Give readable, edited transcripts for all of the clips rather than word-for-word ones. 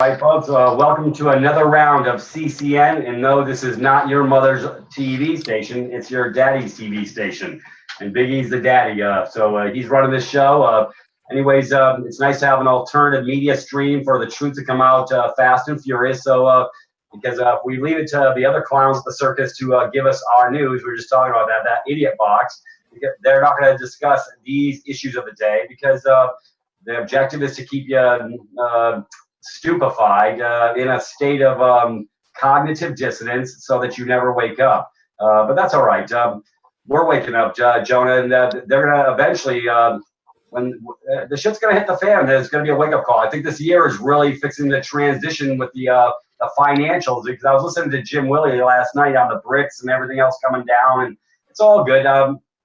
All right, folks, welcome to another round of CCN. And no, this is not your mother's TV station. It's your daddy's TV station. And Big E's the daddy. So he's running this show. Anyways, it's nice to have an alternative media stream for the truth to come out fast and furious. So because if we leave it to the other clowns at the circus to give us our news, we were just talking about that idiot box. They're not going to discuss these issues of the day because the objective is to keep you stupefied in a state of cognitive dissonance so that you never wake up. But that's all right. We're waking up, Jonah, and they're going to eventually, when the shit's going to hit the fan, there's going to be a wake-up call. I think this year is really fixing the transition with the financials, because I was listening to Jim Willie last night on the bricks and everything else coming down, and it's all good.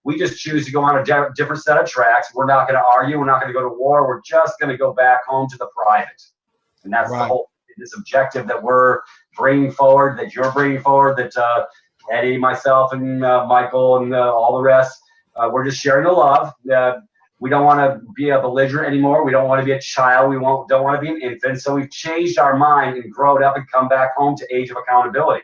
We just choose to go on a different set of tracks. We're not going to argue. We're not going to go to war. We're just going to go back home to the private. And that's right. The whole this objective that we're bringing forward, that you're bringing forward, that Eddie, myself, and Michael, and all the rest, we're just sharing the love. We don't want to be a belligerent anymore. We don't want to be a child. We don't want to be an infant. So we've changed our mind and grown up and come back home to age of accountability.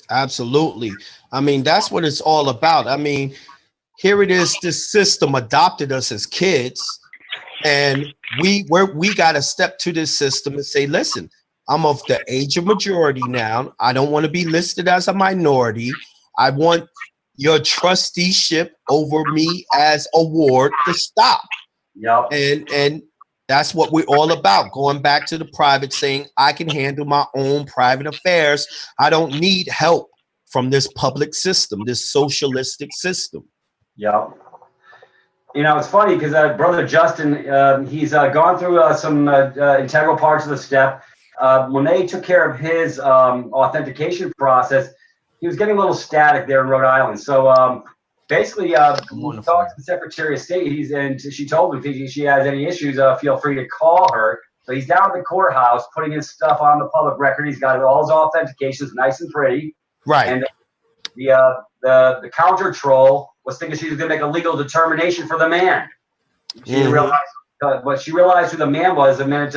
Absolutely. I mean, that's what it's all about. I mean, here it is. This system adopted us as kids. And we got to step to this system and say, listen, I'm of the age of majority now. I don't want to be listed as a minority. I want your trusteeship over me as a ward to stop. Yep. And that's what we're all about. Going back to the private, saying I can handle my own private affairs. I don't need help from this public system, this socialistic system. Yep. You know, it's funny because Brother Justin, he's gone through some integral parts of the step. When they took care of his authentication process, he was getting a little static there in Rhode Island. So basically, he talked to the Secretary of State, and she told him if she has any issues, feel free to call her. So he's down at the courthouse putting his stuff on the public record. He's got all his authentications nice and pretty. Right. And the counter troll was thinking she was going to make a legal determination for the man. She didn't realize, but she realized who the man was the minute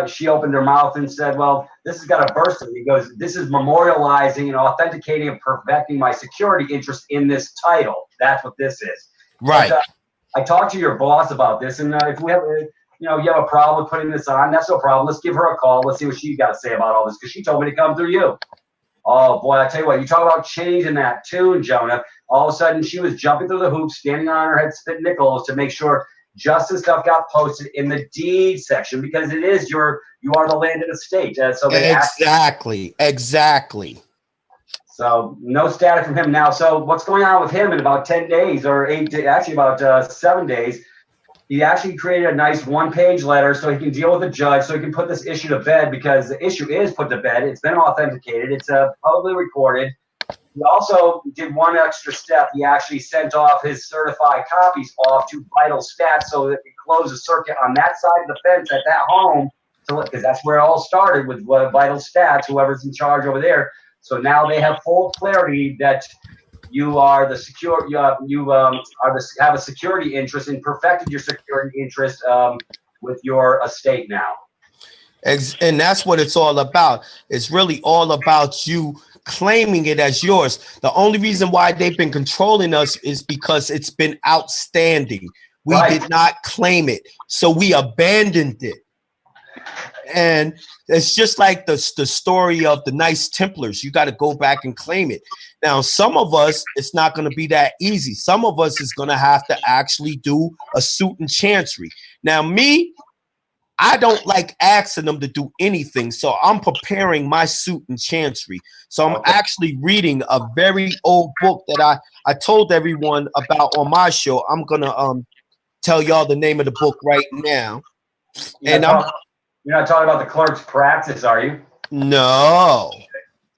she opened her mouth and said, well, this has got to burst him. He goes, this is memorializing and authenticating and perfecting my security interest in this title. That's what this is. Right. But, I talked to your boss about this, and if we have, you have a problem with putting this on, that's no problem. Let's give her a call. Let's see what she's got to say about all this, because she told me to come through you. Oh, boy, I tell you what, you talk about changing that tune, Jonah. All of a sudden, she was jumping through the hoops, standing on her head, spitting nickels to make sure justice stuff got posted in the deed section, because it is you are the landed estate. So they exactly. So no static from him now. So what's going on with him in about 10 days or 8 days, actually about 7 days? He actually created a nice one-page letter so he can deal with the judge, so he can put this issue to bed, because the issue is put to bed. It's been authenticated. It's publicly recorded. He also did one extra step. He actually sent off his certified copies off to Vital Stats so that he closed the circuit on that side of the fence at that home, because that's where it all started with Vital Stats, whoever's in charge over there. So now they have full clarity that you are the secure. Have a security interest and perfected your security interest with your estate now. And that's what it's all about. It's really all about you claiming it as yours. The only reason why they've been controlling us is because it's been outstanding. We did not claim it, so we abandoned it. And it's just like the story of the Knights Templars. You got to go back and claim it. Now, some of us, it's not going to be that easy. Some of us is going to have to actually do a suit and chancery. Now, me, I don't like asking them to do anything, so I'm preparing my suit and chancery. So I'm actually reading a very old book that I told everyone about on my show. I'm going to tell y'all the name of the book right now. You're not talking about the clerk's practice, are you? No.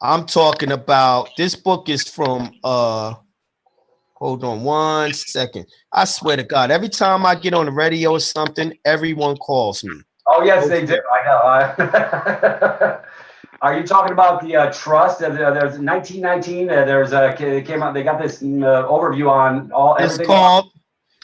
I'm talking about, this book is from, hold on one second. I swear to God, every time I get on the radio or something, everyone calls me. Oh, yes, they do. I know. Are you talking about the trust? There's 1919. They came out. They got this overview on all. It's called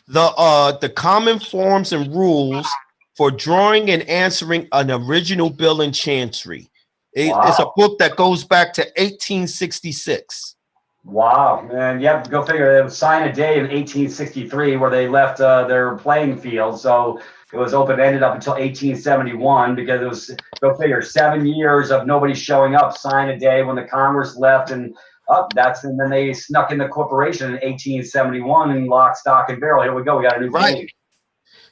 the Common Forms and Rules for drawing and answering an original bill in Chancery. Wow. It's a book that goes back to 1866. Wow, man. Yep, go figure. It was signed a day in 1863 where they left their playing field. So it was open-ended up until 1871 because it was, go figure, 7 years of nobody showing up, sign a day when the Congress left, and and then they snuck in the corporation in 1871 and lock, stock, and barrel. Here we go. We got a new thing.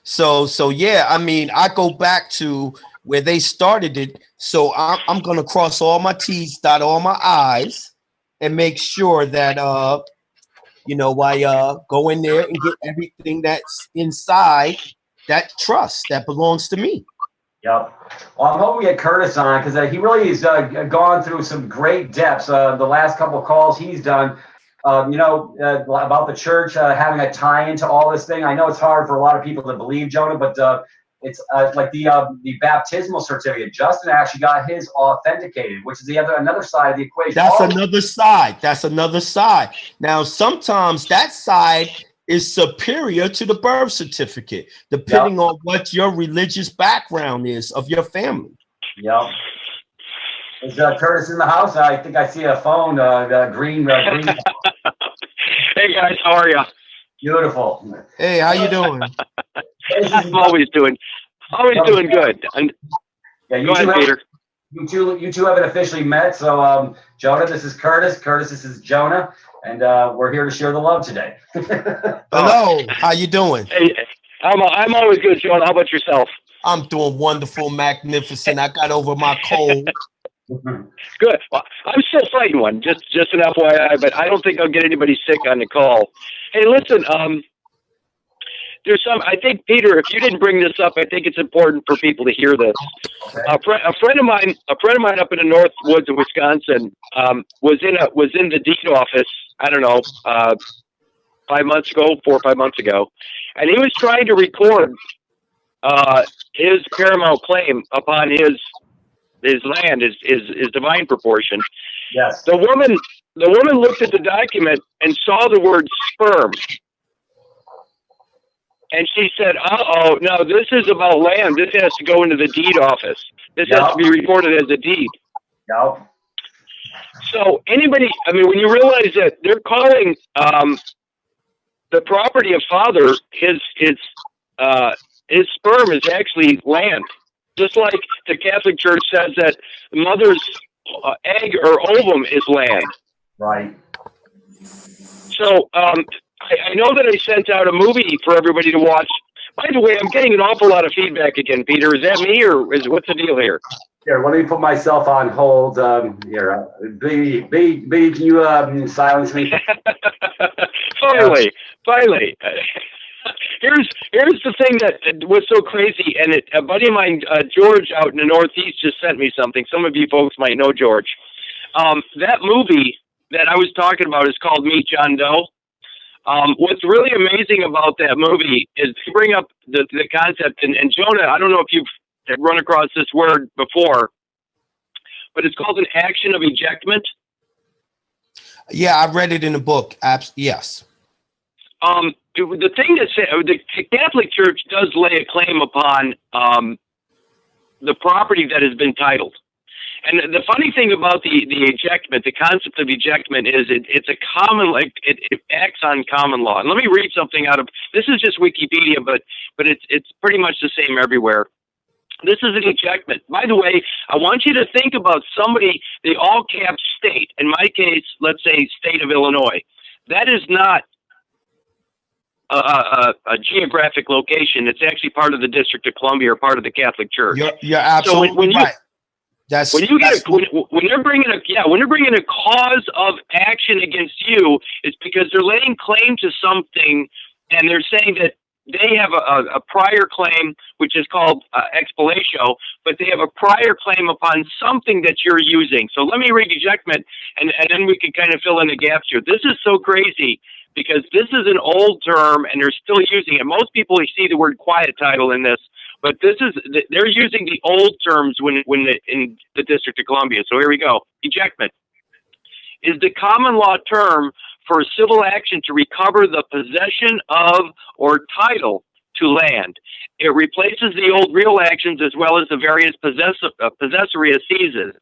So yeah, I mean, I go back to where they started it. So I'm going to cross all my T's, dot all my I's, and make sure that, you know, I go in there and get everything that's inside that trust that belongs to me. Yep. Well, I'm hoping we get Kurtis on because he really has gone through some great depths. The last couple of calls he's done, you know, about the church having a tie into all this thing. I know it's hard for a lot of people to believe, Jonah, but it's like the baptismal certificate. Justin actually got his authenticated, which is another side of the equation. That's another side. That's another side. Now, sometimes that side is superior to the birth certificate, depending on what your religious background is of your family. Yep. Is Kurtis in the house? I think I see a phone, green. Hey guys, how are you? Beautiful. Hey, how you doing? I'm always doing good. Yeah, go ahead, Peter. You two haven't officially met, so Jonah, this is Kurtis. Kurtis, this is Jonah, and we're here to share the love today. Hello, how you doing? Hey, I'm always good, Jonah. How about yourself? I'm doing wonderful, magnificent. I got over my cold. Good. Well, I'm still fighting one. Just an FYI, but I don't think I'll get anybody sick on the call. Hey, listen. There's some. I think, Peter, if you didn't bring this up, I think it's important for people to hear this. Okay. A friend of mine up in the north woods of Wisconsin, was in the deed office. I don't know, 4 or 5 months ago, and he was trying to record his paramount claim upon his land, his divine proportion. Yes. The woman looked at the document and saw the word sperm. And she said, "Uh-oh, no, this is about land. This has to go into the deed office. This has to be recorded as a deed." Yep. So anybody, I mean, when you realize that they're calling the property of father, his sperm is actually land. Just like the Catholic Church says that the mother's egg or ovum is land. Right. So I know that I sent out a movie for everybody to watch. By the way, I'm getting an awful lot of feedback again, Peter. Is that me, or what's the deal here? Here, let me put myself on hold. Here, B, can you silence me? Finally. Here's the thing that was so crazy, and a buddy of mine, George, out in the Northeast, just sent me something. Some of you folks might know George. That movie that I was talking about is called Meet John Doe. What's really amazing about that movie is to bring up the concept, and Jonah, I don't know if you've run across this word before, but it's called an action of ejectment. Yeah, I read it in the book. Yes. The thing that the Catholic Church does lay a claim upon the property that has been titled. And the funny thing about the ejectment, the concept of ejectment, is it's a common, like it acts on common law. And let me read something out of, this is just Wikipedia, but it's pretty much the same everywhere. This is an ejectment. By the way, I want you to think about somebody, the all cap state. In my case, let's say state of Illinois. That is not a geographic location. It's actually part of the District of Columbia or part of the Catholic Church. You're absolutely right. When they're bringing a cause of action against you, it's because they're laying claim to something, and they're saying that they have a prior claim, which is called expilatio, but they have a prior claim upon something that you're using. So let me read ejectment, and then we can kind of fill in the gaps here. This is so crazy because this is an old term, and they're still using it. Most people see the word quiet title in this, but they're using the old terms in the District of Columbia. So here we go. Ejectment is the common law term for a civil action to recover the possession of or title to land. It replaces the old real actions as well as the various possessory assises.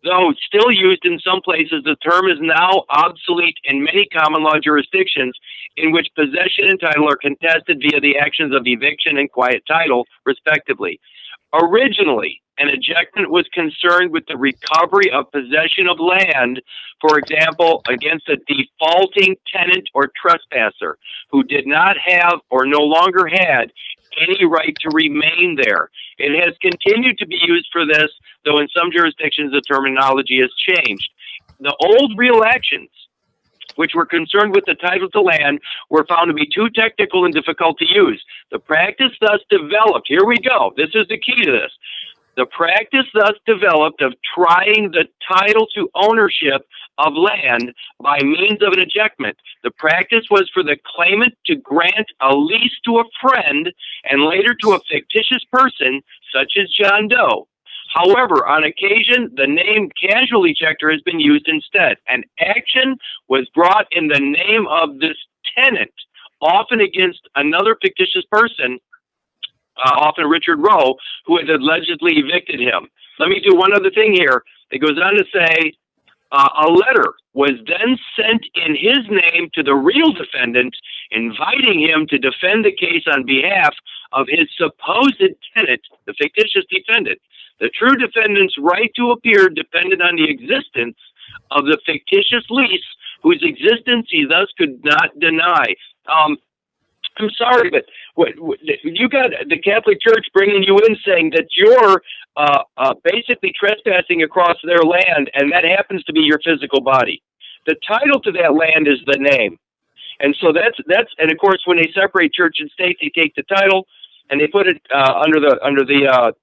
Though still used in some places, the term is now obsolete in many common law jurisdictions in which possession and title are contested via the actions of eviction and quiet title, respectively. Originally, an ejectment was concerned with the recovery of possession of land, for example, against a defaulting tenant or trespasser who did not have or no longer had any right to remain there. It has continued to be used for this, though in some jurisdictions the terminology has changed. The old real actions, which were concerned with the title to land, were found to be too technical and difficult to use. The practice thus developed, here we go, this is the key to this. The practice thus developed of trying the title to ownership of land by means of an ejectment. The practice was for the claimant to grant a lease to a friend and later to a fictitious person, such as John Doe. However, on occasion, the name casual ejector has been used instead. An action was brought in the name of this tenant, often against another fictitious person, often Richard Rowe, who had allegedly evicted him. Let me do one other thing here. It goes on to say, a letter was then sent in his name to the real defendant, inviting him to defend the case on behalf of his supposed tenant, the fictitious defendant. The true defendant's right to appear depended on the existence of the fictitious lease, whose existence he thus could not deny. I'm sorry, but you got the Catholic Church bringing you in saying that you're basically trespassing across their land, and that happens to be your physical body. The title to that land is the name, and so that's and of course when they separate church and state, they take the title and they put it under the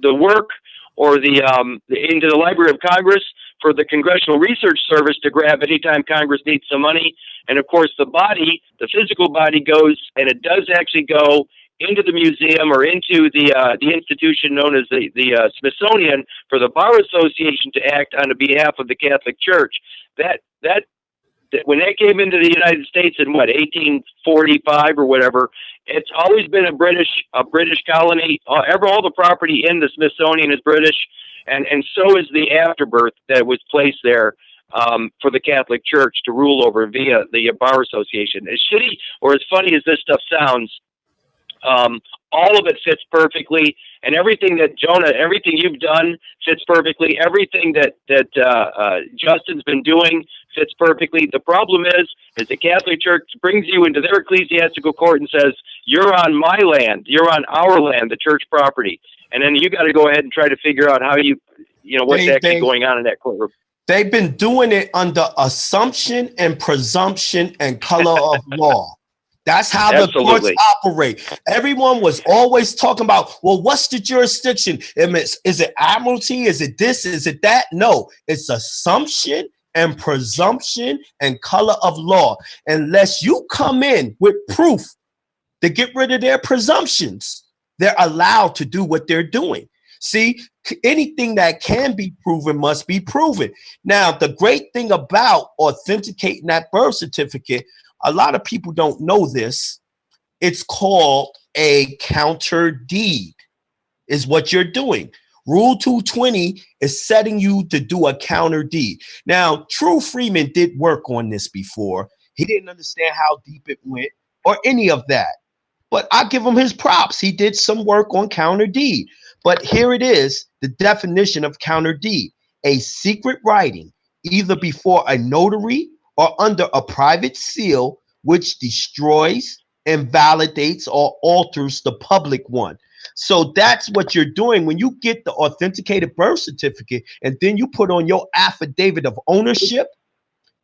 work or into the Library of Congress for the Congressional Research Service to grab anytime Congress needs some money. And of course, the body, the physical body goes, and it does actually go into the museum or into the institution known as the Smithsonian for the Bar Association to act on the behalf of the Catholic Church. That when that came into the United States in 1845 or whatever, it's always been a British colony. All the property in the Smithsonian is British, and so is the afterbirth that was placed there for the Catholic Church to rule over via the Bar Association. As shitty or as funny as this stuff sounds, all of it fits perfectly, and everything that everything you've done fits perfectly. Everything that Justin's been doing fits perfectly. The problem is the Catholic Church brings you into their ecclesiastical court and says, you're on my land, you're on our land, the church property. And then you got to go ahead and try to figure out how what's actually going on in that courtroom. They've been doing it under assumption and presumption and color of law. That's how the courts operate. Everyone was always talking about, well, what's the jurisdiction? Is it admiralty? Is it this? Is it that? No, it's assumption and presumption and color of law. Unless you come in with proof to get rid of their presumptions, they're allowed to do what they're doing. See, anything that can be proven must be proven. Now, the great thing about authenticating that birth certificate, a lot of people don't know this. It's called a counter deed, is what you're doing. Rule 220 is setting you to do a counter deed. Now, True Freeman did work on this before. He didn't understand how deep it went or any of that. But I give him his props. He did some work on counter deed. But here it is, the definition of counter deed: a secret writing, either before a notary or under a private seal, which destroys, invalidates, or alters the public one. So that's what you're doing when you get the authenticated birth certificate and then you put on your affidavit of ownership.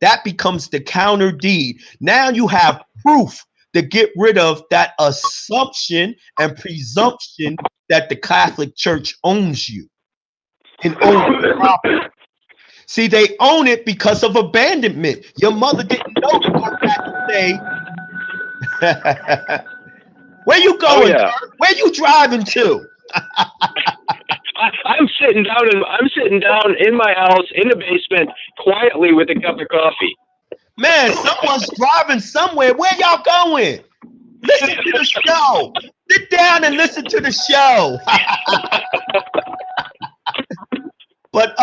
That becomes the counter deed. Now you have proof to get rid of that assumption and presumption that the Catholic Church owns you and owns the property. See, they own it because of abandonment. Your mother didn't know to go back and say, where you going? Oh, yeah. Where you driving to? I'm sitting down in my house in the basement quietly with a cup of coffee. Man, someone's driving somewhere. Where y'all going? Listen to the show. Sit down and listen to the show. But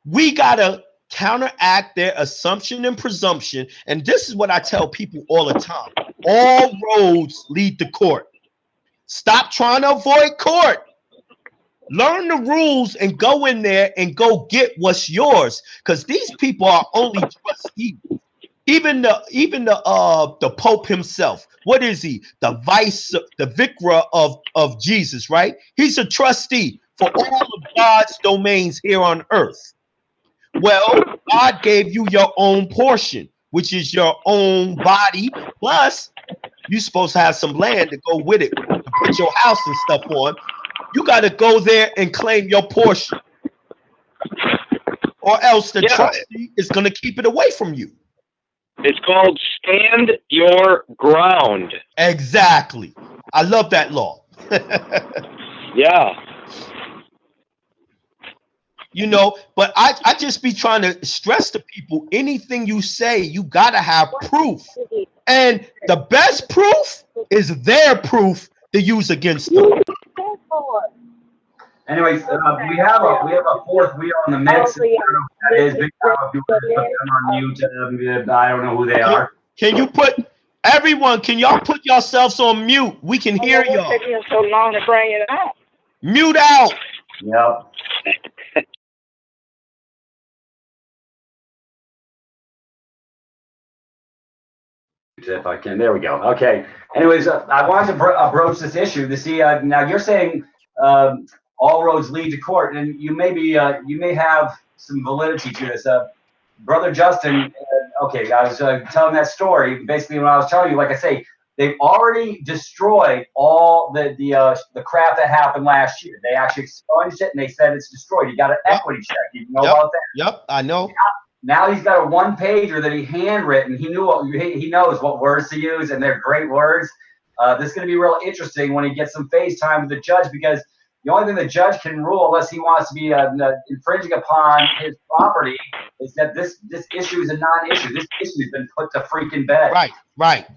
we gotta counteract their assumption and presumption. And this is what I tell people all the time. All roads lead to court. Stop trying to avoid court. Learn the rules and go in there and go get what's yours. Because these people are only trustees. Even the Pope himself. What is he? The vicar of Jesus, right? He's a trustee for all of God's domains here on earth. Well, God gave you your own portion, which is your own body. Plus, you're supposed to have some land to go with it, to put your house and stuff on. You got to go there and claim your portion. Or else the trustee is going to keep it away from you. It's called stand your ground. Exactly. I love that law. Yeah. You know, but I just be trying to stress to people, anything you say, you got to have proof. And the best proof is their proof to use against them. Anyways, we have a fourth wheel in the mix. I don't know who that is. Big time if you want to put them on mute. I don't know who they are. Can you put everyone? Can y'all put yourselves on mute? We can hear y'all. It's taking so long to bring it out. Mute out. Yep. If I can, there we go. Okay. Anyways, I wanted to broach this issue to see. Now you're saying all roads lead to court, and you may have some validity to this. Brother Justin, okay, I was telling that story. Basically, when I was telling you, like I say, they've already destroyed all the crap that happened last year. They actually expunged it, and they said it's destroyed. You got an equity check. You know about that? Yep, I know. Now he's got a one-pager that he handwritten. He knows what words to use, and they're great words. This is going to be real interesting when he gets some face time with the judge, because the only thing the judge can rule, unless he wants to be infringing upon his property, is that this issue is a non-issue. This issue has been put to freaking bed. Right.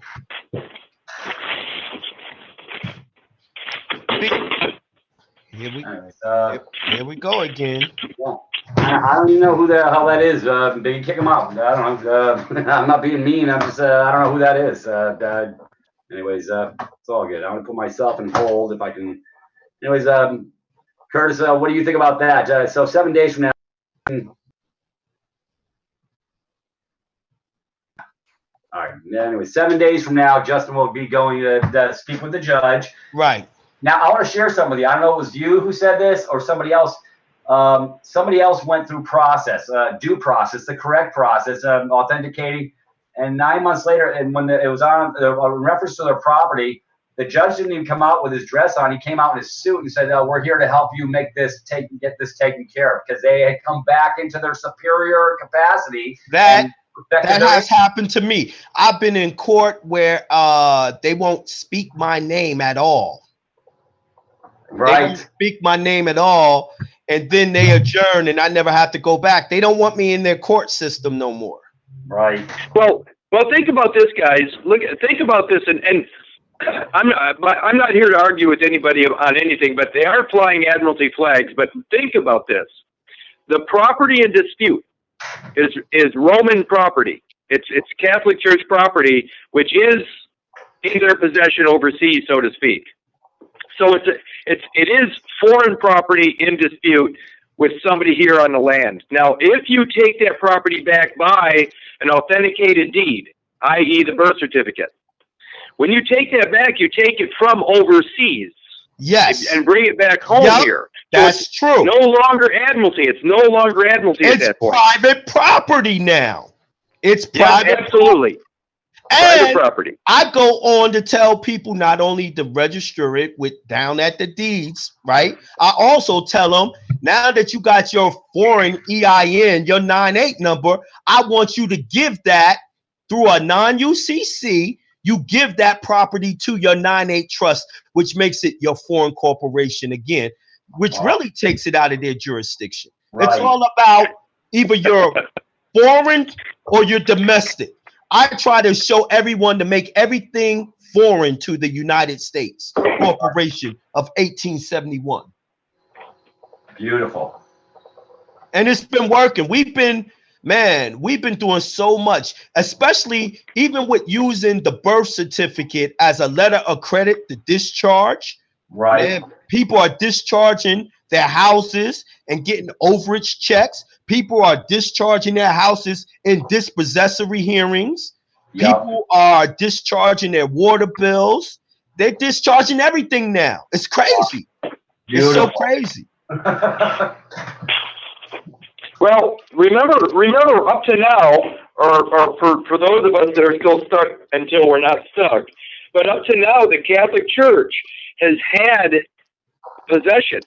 Here we go again. Yeah. I don't even know who the hell that is. They kick him out. I don't know. I'm not being mean. I'm just I don't know who that is. Anyways, it's all good. I'm gonna put myself in hold if I can. Anyways, Curtis, what do you think about that? So 7 days from now. All right. Anyway, 7 days from now, Justin will be going to speak with the judge. Right. Now, I want to share something with you. I don't know if it was you who said this or somebody else. Somebody else went through due process, the correct process, authenticating. And 9 months later, and when it was on in reference to their property, the judge didn't even come out with his dress on. He came out in his suit and said, "We're here to help you get this taken care of," because they had come back into their superior capacity. That has happened to me. I've been in court where they won't speak my name at all. Right. They won't speak my name at all, and then they adjourn, and I never have to go back. They don't want me in their court system no more. Right. Well, think about this, guys. Think about this, and I'm not here to argue with anybody on anything, but they are flying admiralty flags. But think about this: the property in dispute is Roman property. It's Catholic Church property, which is in their possession overseas, so to speak. So it is foreign property in dispute with somebody here on the land. Now, if you take that property back by an authenticated deed, i.e. the birth certificate, when you take that back, you take it from overseas. Yes. And bring it back home here. So that's true. No longer admiralty. It's no longer admiralty at that point. It's private property now. It's private. Absolutely. And private property. I go on to tell people not only to register it down at the deeds, right? I also tell them, now that you got your foreign EIN, your 98 number, I want you to give that through a non-UCC. You give that property to your 98 trust, which makes it your foreign corporation again, which really takes it out of their jurisdiction. Right. It's all about either you're foreign or you're domestic. I try to show everyone to make everything foreign to the United States Corporation of 1871. Beautiful. And it's been working. We've been doing so much, especially even with using the birth certificate as a letter of credit to discharge. Right. Man, people are discharging their houses and getting overage checks. People are discharging their houses in dispossessory hearings. Yep. People are discharging their water bills. They're discharging everything now. It's crazy. It's so crazy. Well, remember up to now, or for those of us that are still stuck until we're not stuck, but up to now, the Catholic Church has had possession.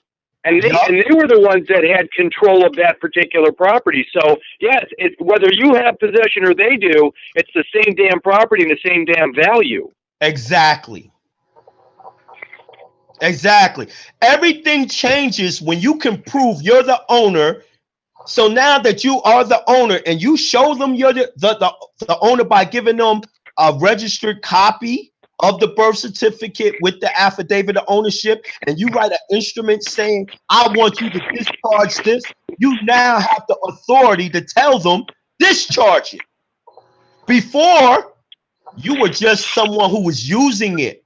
And they were the ones that had control of that particular property. So, yes, whether you have possession or they do, it's the same damn property and the same damn value. Exactly. Exactly. Everything changes when you can prove you're the owner. So now that you are the owner and you show them you're the owner by giving them a registered copy of the birth certificate with the affidavit of ownership, and you write an instrument saying, I want you to discharge this, you now have the authority to tell them, discharge it. Before, you were just someone who was using it.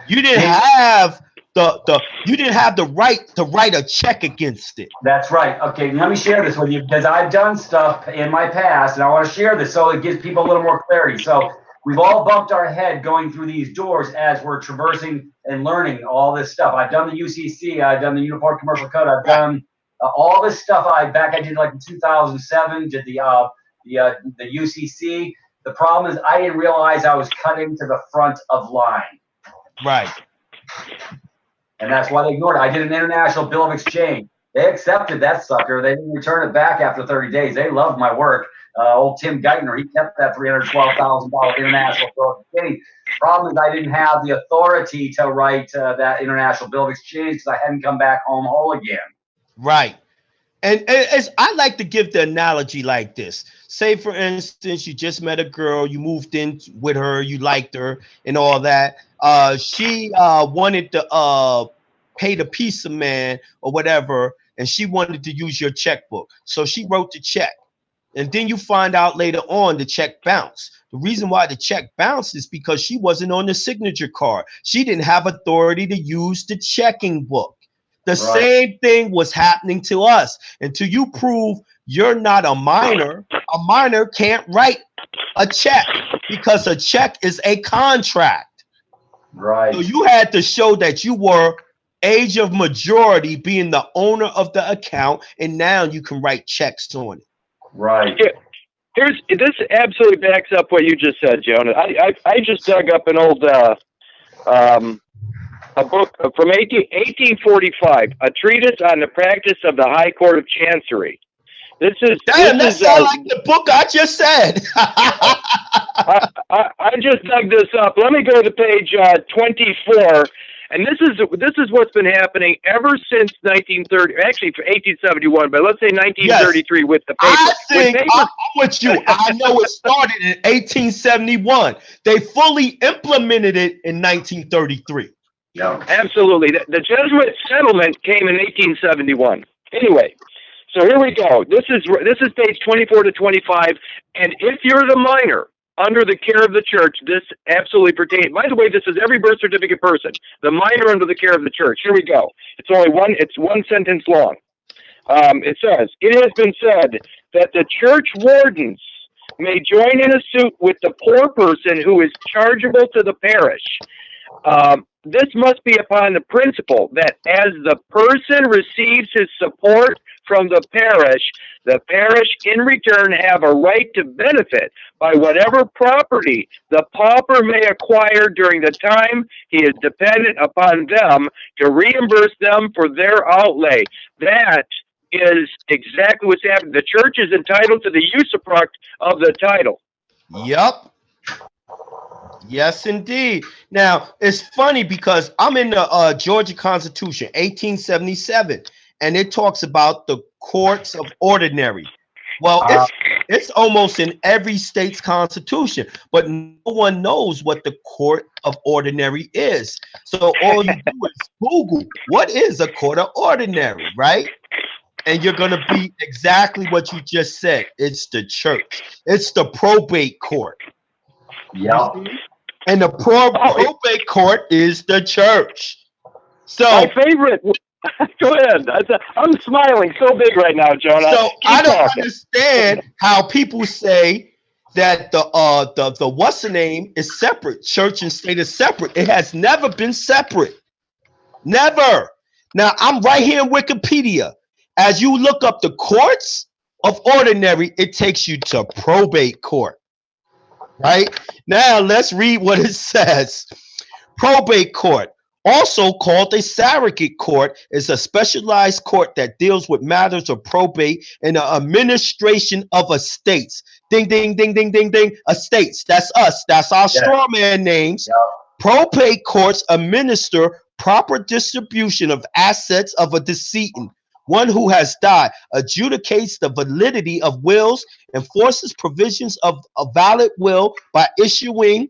You didn't have the right to write a check against it. That's right. Okay, let me share this with you because I've done stuff in my past, and I want to share this so it gives people a little more clarity. So we've all bumped our head going through these doors as we're traversing and learning all this stuff. I've done the UCC, I've done the Uniform Commercial Code, I've done all this stuff. I did like in 2007, did the UCC. The problem is I didn't realize I was cutting to the front of line. Right. And that's why they ignored it. I did an international bill of exchange. They accepted that sucker. They didn't return it back after 30 days. They loved my work. Old Tim Geithner, he kept that $312,000 international bill of exchange. Problem is I didn't have the authority to write that international bill of exchange because I hadn't come back home whole again. Right. And as I like to give the analogy like this. Say, for instance, you just met a girl, you moved in with her, you liked her and all that. She wanted to pay the pizza man or whatever, and she wanted to use your checkbook. So she wrote the check. And then you find out later on the check bounced. The reason why the check bounced is because she wasn't on the signature card. She didn't have authority to use the checking book. The same thing was happening to us. Until you prove you're not a minor can't write a check because a check is a contract. Right. So you had to show that you were age of majority, being the owner of the account, and now you can write checks on it. Right. This absolutely backs up what you just said, Jonah. I just dug up an old a book from 1845, a treatise on the practice of the High Court of Chancery. That sounds like the book I just said. I just dug this up. Let me go to page 24. And this is what's been happening ever since 1930, actually for 1871, but let's say 1933 with the paper. I think I'm with you. I know it started in 1871. They fully implemented it in 1933. Yeah, absolutely. The Jesuit settlement came in 1871. Anyway, so here we go. This is page 24 to 25. And if you're the minor under the care of the church, this absolutely pertains. By the way, this is every birth certificate person. The minor under the care of the church. Here we go. It's one sentence long. It says, it has been said that the church wardens may join in a suit with the poor person who is chargeable to the parish. This must be upon the principle that as the person receives his support from the parish in return have a right to benefit by whatever property the pauper may acquire during the time he is dependent upon them to reimburse them for their outlay. That is exactly what's happening. The church is entitled to the usufruct of the title. Yep. Yes, indeed. Now, it's funny because I'm in the Georgia Constitution, 1877, and it talks about the courts of ordinary. Well, it's almost in every state's constitution, but no one knows what the court of ordinary is. So all you do is Google what is a court of ordinary, right? And you're going to be exactly what you just said. It's the church. It's the probate court. Yep. And the probate court is the church. So my favorite. Go ahead. I'm smiling so big right now, Jonah. So I don't understand how people say that the what's the name is separate. Church and state is separate. It has never been separate. Never. Now I'm right here in Wikipedia. As you look up the courts of ordinary, it takes you to probate court. Right? Now let's read what it says. Probate court, also called a surrogate court, is a specialized court that deals with matters of probate and the administration of estates. Ding, ding, ding, ding, ding, ding. Estates. That's us. That's our straw man names. Yeah. Probate courts administer proper distribution of assets of a decedent, one who has died, adjudicates the validity of wills, enforces provisions of a valid will by issuing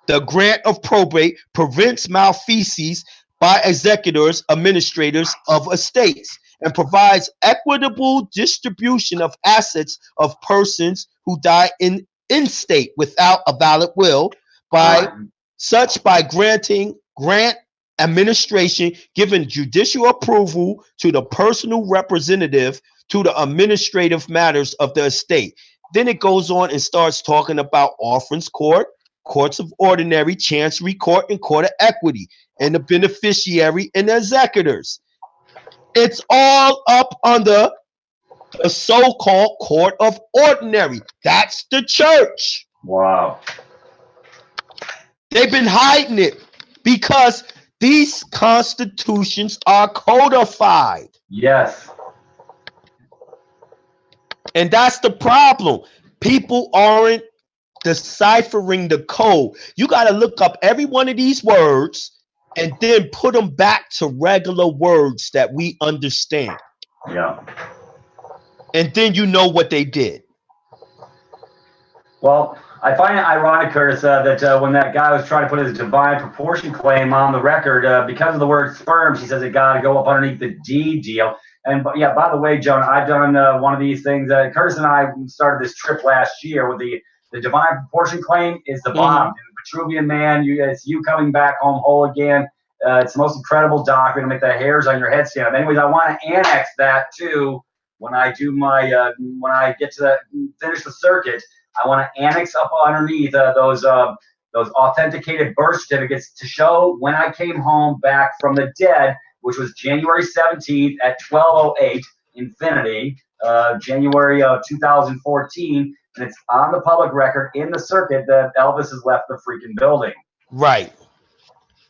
the grant of probate, prevents malfeasance by executors, administrators of estates, and provides equitable distribution of assets of persons who die in state without a valid will, by grant administration, giving judicial approval to the personal representative to the administrative matters of the estate. Then it goes on and starts talking about orphans court, courts of ordinary, chancery court, and court of equity, and the beneficiary and the executors. It's all up under the so-called court of ordinary. That's the church. Wow. They've been hiding it because these constitutions are codified. Yes. And that's the problem. People aren't deciphering the code. You got to look up every one of these words and then put them back to regular words that we understand. Yeah. And then you know what they did. Well, I find it ironic, Curtis, that when that guy was trying to put his divine proportion claim on the record, because of the word sperm, she says it got to go up underneath the D deal. And yeah, by the way, Jonah, I've done one of these things. Curtis and I started this trip last year with the divine proportion claim is the bomb. The Vitruvian Man, it's you coming back home whole again. It's the most incredible document to make the hairs on your head stand up. Anyways, I want to annex that too when I do my when I get to finish the circuit. I want to annex up underneath those authenticated birth certificates to show when I came home back from the dead, which was January 17th at 12:08 Infinity, January of 2014, and it's on the public record in the circuit that Elvis has left the freaking building. Right.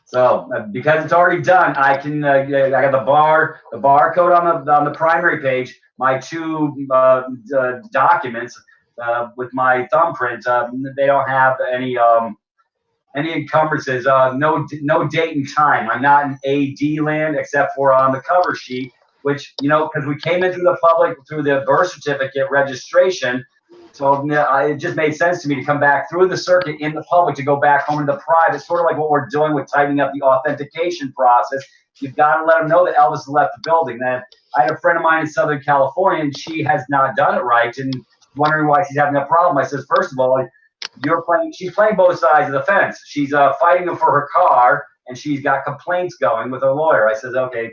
So because it's already done, I can. I got the barcode on the primary page. My two documents. With my thumbprint, they don't have any encumbrances, no date and time. I'm not in AD land except for on the cover sheet, which, because we came into the public through the birth certificate registration. So it just made sense to me to come back through the circuit in the public to go back home into the private, sort of like what we're doing with tightening up the authentication process. You've got to let them know that Elvis has left the building. Then I had a friend of mine in Southern California, and she has not done it right, and wondering why she's having a problem. I says, first of all, she's playing both sides of the fence. She's fighting for her car, and she's got complaints going with her lawyer. I says, okay.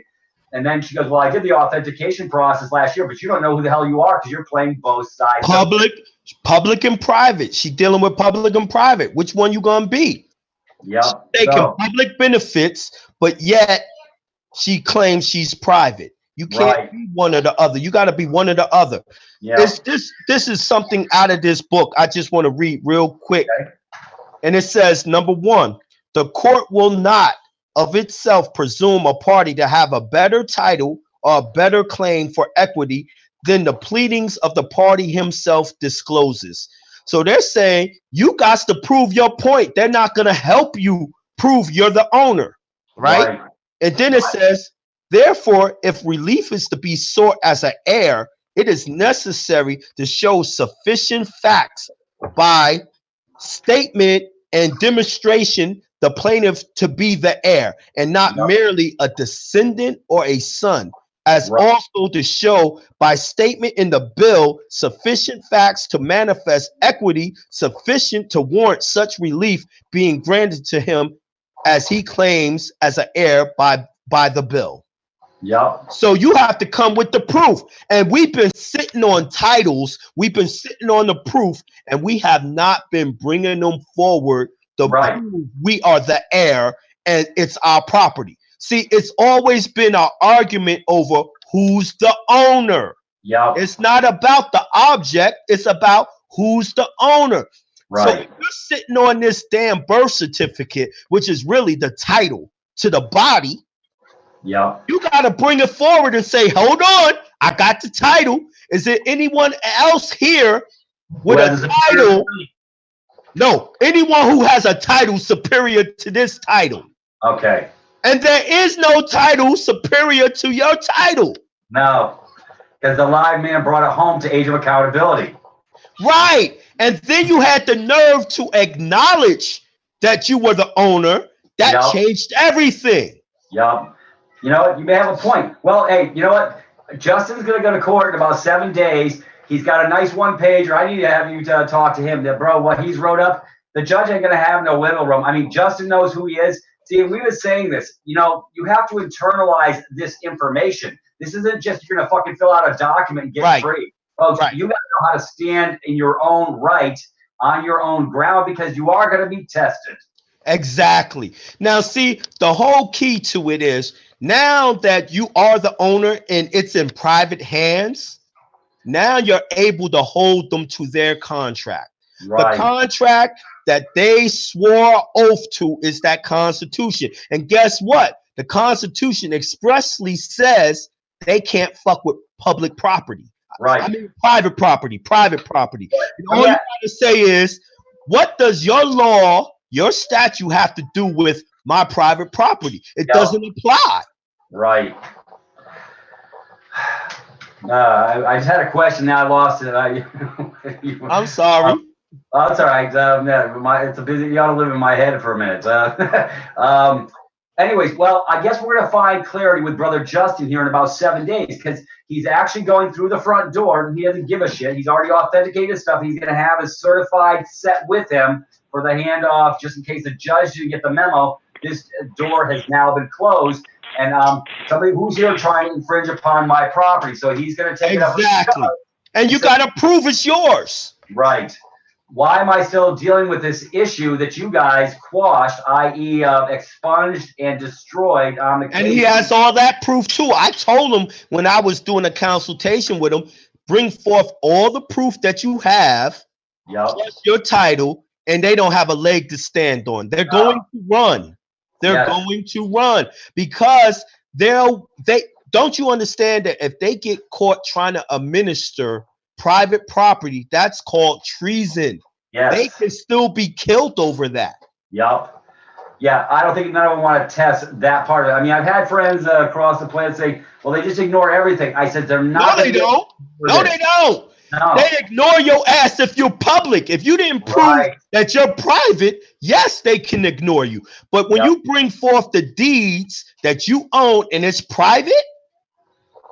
And then she goes, well, I did the authentication process last year, but you don't know who the hell you are because you're playing both sides. Public and private. She's dealing with public and private. Which one you gonna be? Yeah. She's taking public benefits, but yet she claims she's private. You can't be one or the other. You got to be one or the other. Yeah. This is something out of this book I just want to read real quick. Okay. And it says, number one, the court will not of itself presume a party to have a better title or a better claim for equity than the pleadings of the party himself discloses. So they're saying you got to prove your point. They're not going to help you prove you're the owner. Right? And then it says, therefore, if relief is to be sought as an heir, it is necessary to show sufficient facts by statement and demonstration the plaintiff to be the heir and not merely a descendant or a son, as also to show by statement in the bill sufficient facts to manifest equity sufficient to warrant such relief being granted to him as he claims as an heir by the bill. Yep. So you have to come with the proof. And we've been sitting on titles. We've been sitting on the proof, and we have not been bringing them forward. Prove we are the heir and it's our property. See, it's always been our argument over who's the owner. Yep. It's not about the object. It's about who's the owner. Right. So if you're sitting on this damn birth certificate, which is really the title to the body, yeah, you got to bring it forward and say, hold on, I got the title. Is there anyone else here with a title? No, anyone who has a title superior to this title. Okay. And there is no title superior to your title. No, because the live man brought it home to age of accountability. Right. And then you had the nerve to acknowledge that you were the owner. That changed everything. Yep. You know what? You may have a point. Well, hey, you know what? Justin's going to go to court in about 7 days. He's got a nice one-pager. I need to have you talk to him. Bro, what he's wrote up, the judge ain't going to have no wiggle room. I mean, Justin knows who he is. See, we were saying this. You know, you have to internalize this information. This isn't just you're going to fucking fill out a document and get free. Folks, you got to know how to stand in your own right, on your own ground, because you are going to be tested. Exactly. Now, see, the whole key to it is now that you are the owner and it's in private hands, now you're able to hold them to their contract. Right. The contract that they swore oath to is that Constitution. And guess what? The Constitution expressly says they can't fuck with public property. Right. I mean, private property. All you got to say is, what does your law, your statute have to do with my private property? It doesn't apply. Right. I just had a question. Now I lost it. I'm sorry. Oh, that's all right. It's a busy. You ought to live in my head for a minute. Anyways, well, I guess we're gonna find clarity with Brother Justin here in about 7 days, because he's actually going through the front door and he doesn't give a shit. He's already authenticated stuff. He's gonna have his certified set with him for the handoff, just in case the judge didn't get the memo. This door has now been closed. And somebody who's here trying to infringe upon my property, so he's going to take it up. Exactly. And you got to prove it's yours. Right. Why am I still dealing with this issue that you guys quashed, i.e. expunged and destroyed on the case? And he has all that proof too. I told him when I was doing a consultation with him, bring forth all the proof that you have, plus your title, and they don't have a leg to stand on. They're going to run. They're going to run because they don't you understand that if they get caught trying to administer private property, that's called treason. Yes. They can still be killed over that. Yep. Yeah, I don't think none of them want to test that part of it. I mean, I've had friends across the planet say, well, they just ignore everything. I said, they're not. No, they don't. No, they don't. No. They ignore your ass if you're public. If you didn't prove that you're private, yes, they can ignore you. But when you bring forth the deeds that you own and it's private,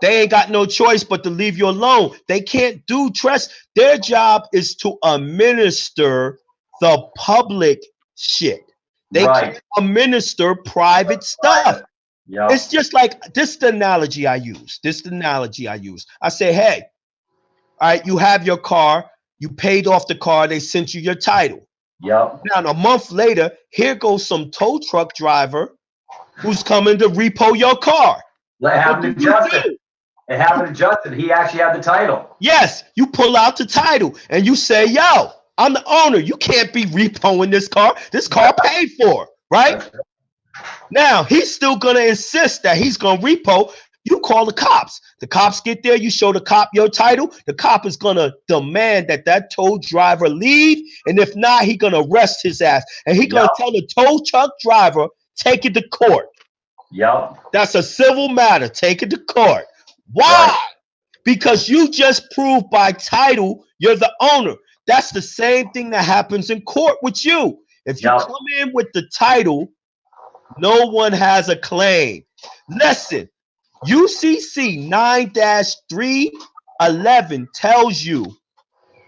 they ain't got no choice but to leave you alone. They can't do trust. Their job is to administer the public shit. They can't administer private stuff. Yep. It's just like this. The analogy I use. I say, hey. All right, you have your car, you paid off the car, they sent you your title. Yep. Now, a month later, here goes some tow truck driver who's coming to repo your car. It happened to Justin. It happened to Justin. He actually had the title. Yes, you pull out the title and you say, yo, I'm the owner. You can't be repoing this car. This car paid for, right? Now, he's still going to insist that he's going to repo. You call the cops. The cops get there. You show the cop your title. The cop is going to demand that tow driver leave. And if not, he's going to arrest his ass. And he's going to tell the tow truck driver, take it to court. Yep. That's a civil matter. Take it to court. Why? because you just proved by title you're the owner. That's the same thing that happens in court with you. If you come in with the title, no one has a claim. Listen, UCC 9-311 tells you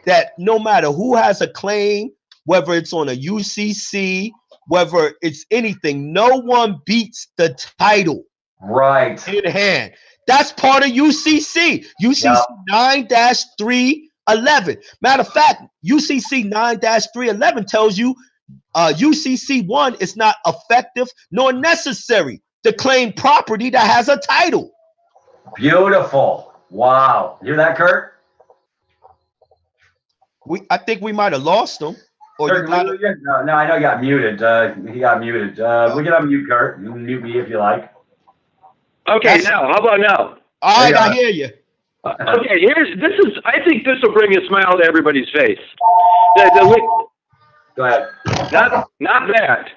that no matter who has a claim, whether it's on a UCC, whether it's anything, no one beats the title in hand. That's part of UCC. UCC 9-311. Matter of fact, UCC 9-311 tells you UCC 1 is not effective nor necessary to claim property that has a title. Beautiful. Wow. You hear that, Kurt? I think we might have lost him. Or Kurt, no, I know you got muted. He got muted. We can unmute Kurt. You can mute me if you like. Okay, now, how about now? All right, I hear you. Okay, I think this will bring a smile to everybody's face. Go ahead. Not that.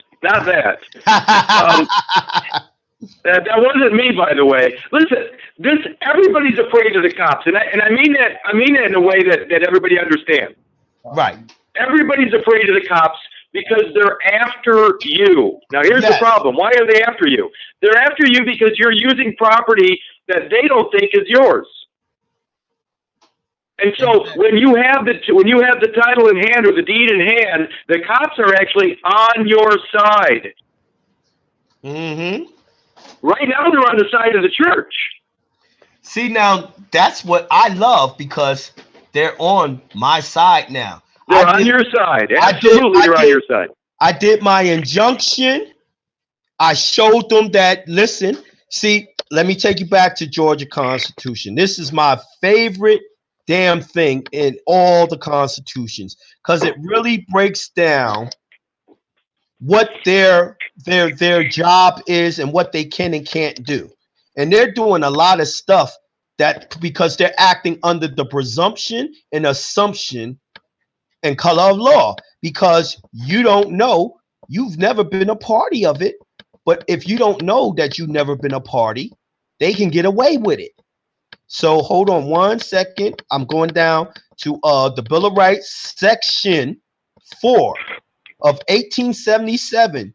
That wasn't me, by the way. Listen, everybody's afraid of the cops, and I mean that in a way that everybody understands. Right. Everybody's afraid of the cops because they're after you. Now, here's the problem. Why are they after you? They're after you because you're using property that they don't think is yours. And so when you have the title in hand or the deed in hand, the cops are actually on your side. Mm-hmm. Right now, they're on the side of the church. See, now that's what I love because they're on my side now. They're on your side. Absolutely, they're on your side. I did my injunction. I showed them that, listen, see, let me take you back to Georgia Constitution. This is my favorite damn thing in all the constitutions because it really breaks down what their job is and what they can and can't do. And they're doing a lot of stuff that because they're acting under the presumption and assumption and color of law, because you don't know, you've never been a party of it. But if you don't know that you've never been a party, they can get away with it. So hold on 1 second. I'm going down to the Bill of Rights, Section 4 of 1877,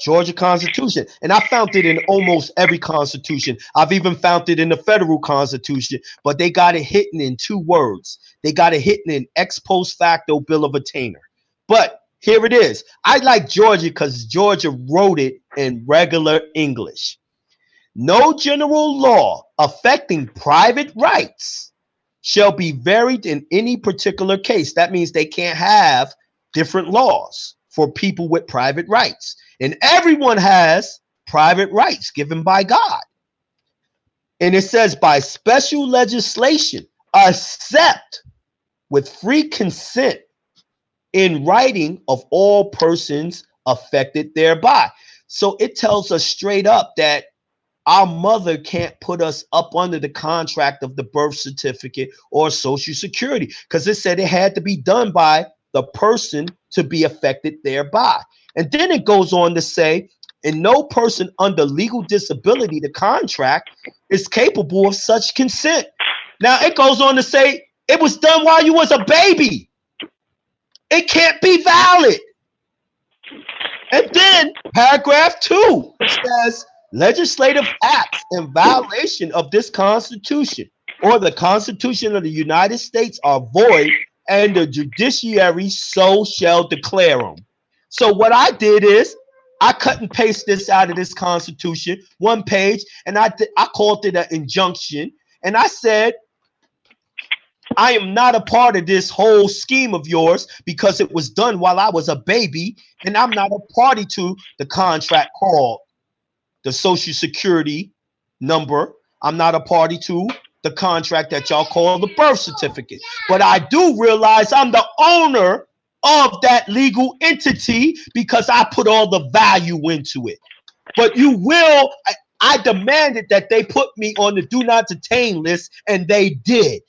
Georgia Constitution. And I found it in almost every constitution. I've even found it in the federal constitution, but they got it hidden in 2 words. They got it hidden in ex post facto bill of attainder. But here it is. I like Georgia because Georgia wrote it in regular English. No general law affecting private rights shall be varied in any particular case. That means they can't have different laws for people with private rights. And everyone has private rights given by God. And it says by special legislation, except with free consent in writing of all persons affected thereby. So it tells us straight up that our mother can't put us up under the contract of the birth certificate or Social Security because it said it had to be done by the person to be affected thereby. And then it goes on to say, and no person under legal disability, the contract, is capable of such consent. Now it goes on to say it was done while you was a baby. It can't be valid. And then paragraph 2 says legislative acts in violation of this Constitution or the Constitution of the United States are void, and the judiciary so shall declare them. So what I did is I cut and paste this out of this Constitution, 1 page, and I called it an injunction, and I said, I am not a part of this whole scheme of yours because it was done while I was a baby, and I'm not a party to the contract called the Social Security number. I'm not a party to the contract that y'all call the birth certificate. But I do realize I'm the owner of that legal entity because I put all the value into it. But you will, I demanded that they put me on the do not detain list, and they did.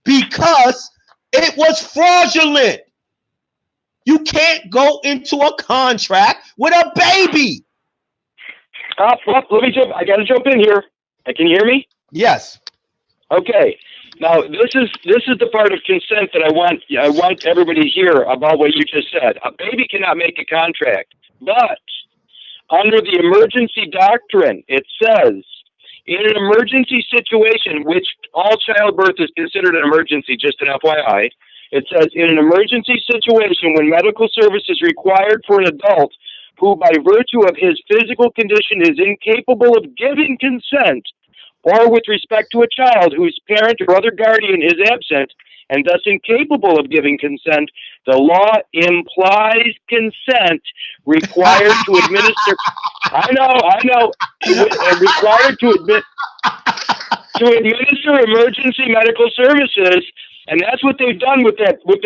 Because it was fraudulent. You can't go into a contract with a baby. Let me jump. I got to jump in here. Can you hear me? Yes. Okay. Now this is the part of consent that I want everybody to hear about what you just said. A baby cannot make a contract, but under the emergency doctrine, it says in an emergency situation, which all childbirth is considered an emergency, just an FYI, it says in an emergency situation when medical service is required for an adult who by virtue of his physical condition is incapable of giving consent, or with respect to a child whose parent or other guardian is absent and thus incapable of giving consent, the law implies consent required to administer. I know. Required to administer emergency medical services, and that's what they've done with that birth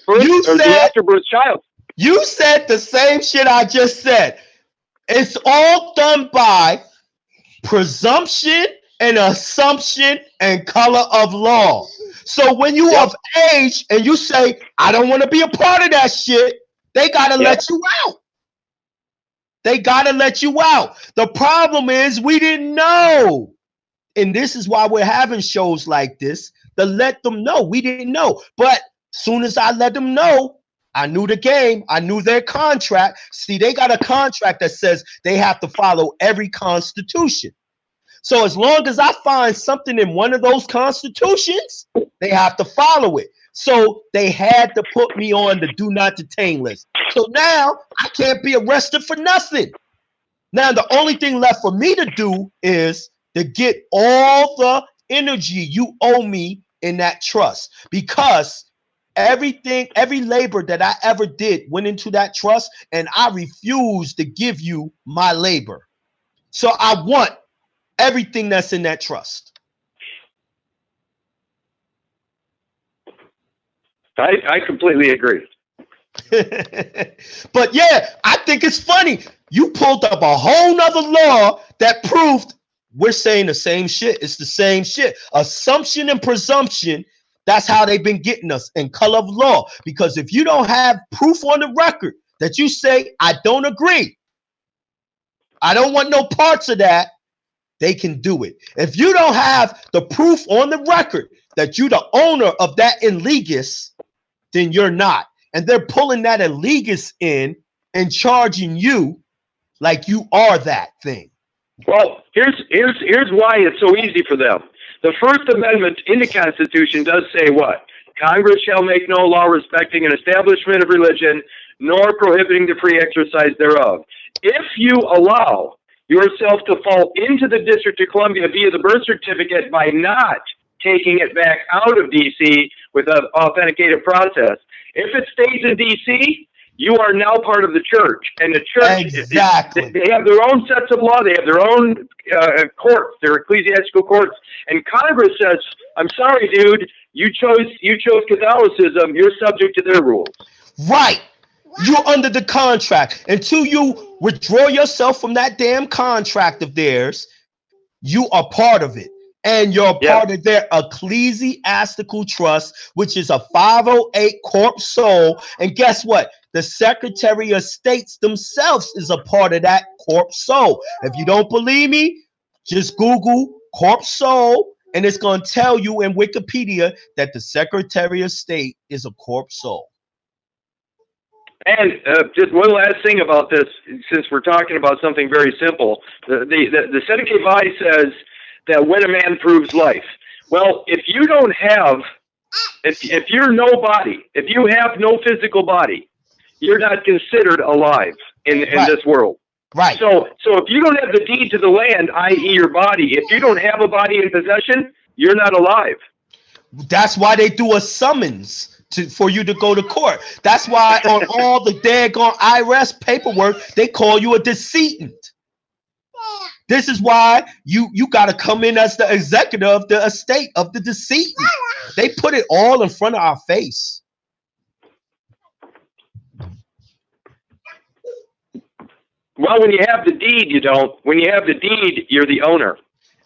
or the afterbirth child. You said the same shit I just said. It's all done by presumption and assumption and color of law. So when you of age and you say, I don't want to be a part of that shit, they got to let you out. They got to let you out. The problem is we didn't know. And this is why we're having shows like this, to let them know. We didn't know. But soon as I let them know, I knew the game. I knew their contract. See, they got a contract that says they have to follow every constitution. So as long as I find something in one of those constitutions, they have to follow it. So they had to put me on the do not detain list. So now I can't be arrested for nothing. Now the only thing left for me to do is to get all the energy you owe me in that trust, because everything, every labor that I ever did went into that trust, and I refuse to give you my labor. So I want everything that's in that trust. I completely agree. But yeah, I think it's funny. You pulled up a whole nother law that proved we're saying the same shit. It's the same shit. Assumption and presumption. That's how they've been getting us in color of law. Because if you don't have proof on the record that you say, I don't agree, I don't want no parts of that, they can do it. If you don't have the proof on the record that you're the owner of that illegus, then you're not. And they're pulling that illegus in and charging you like you are that thing. Well, here's why it's so easy for them. The First Amendment in the Constitution does say what? Congress shall make no law respecting an establishment of religion, nor prohibiting the free exercise thereof. If you allow yourself to fall into the District of Columbia via the birth certificate by not taking it back out of D.C. with an authenticated process, if it stays in D.C., you are now part of the church, and the church, exactly. They have their own sets of law. They have their own courts, their ecclesiastical courts. And Congress says, "I'm sorry, dude, you chose Catholicism. You're subject to their rules." Right. You're under the contract. Until you withdraw yourself from that damn contract of theirs, you are part of it. And you're part of their ecclesiastical trust, which is a 508 corp sole. And guess what? The Secretary of States themselves is a part of that corp sole. If you don't believe me, just Google corp sole, and it's going to tell you in Wikipedia that the Secretary of State is a corp sole. And just one last thing about this, since we're talking about something very simple, the Sedekevai says that when a man proves life. Well, if you don't have, if you're nobody, if you have no physical body, you're not considered alive in this world. Right. So if you don't have the deed to the land, i.e. your body, if you don't have a body in possession, you're not alive. That's why they do a summons for you to go to court. That's why on all the daggone IRS paperwork, they call you a decedent. This is why you got to come in as the executor of the estate of the decedent. They put it all in front of our face. Well, when you have the deed, you don't. When you have the deed, you're the owner.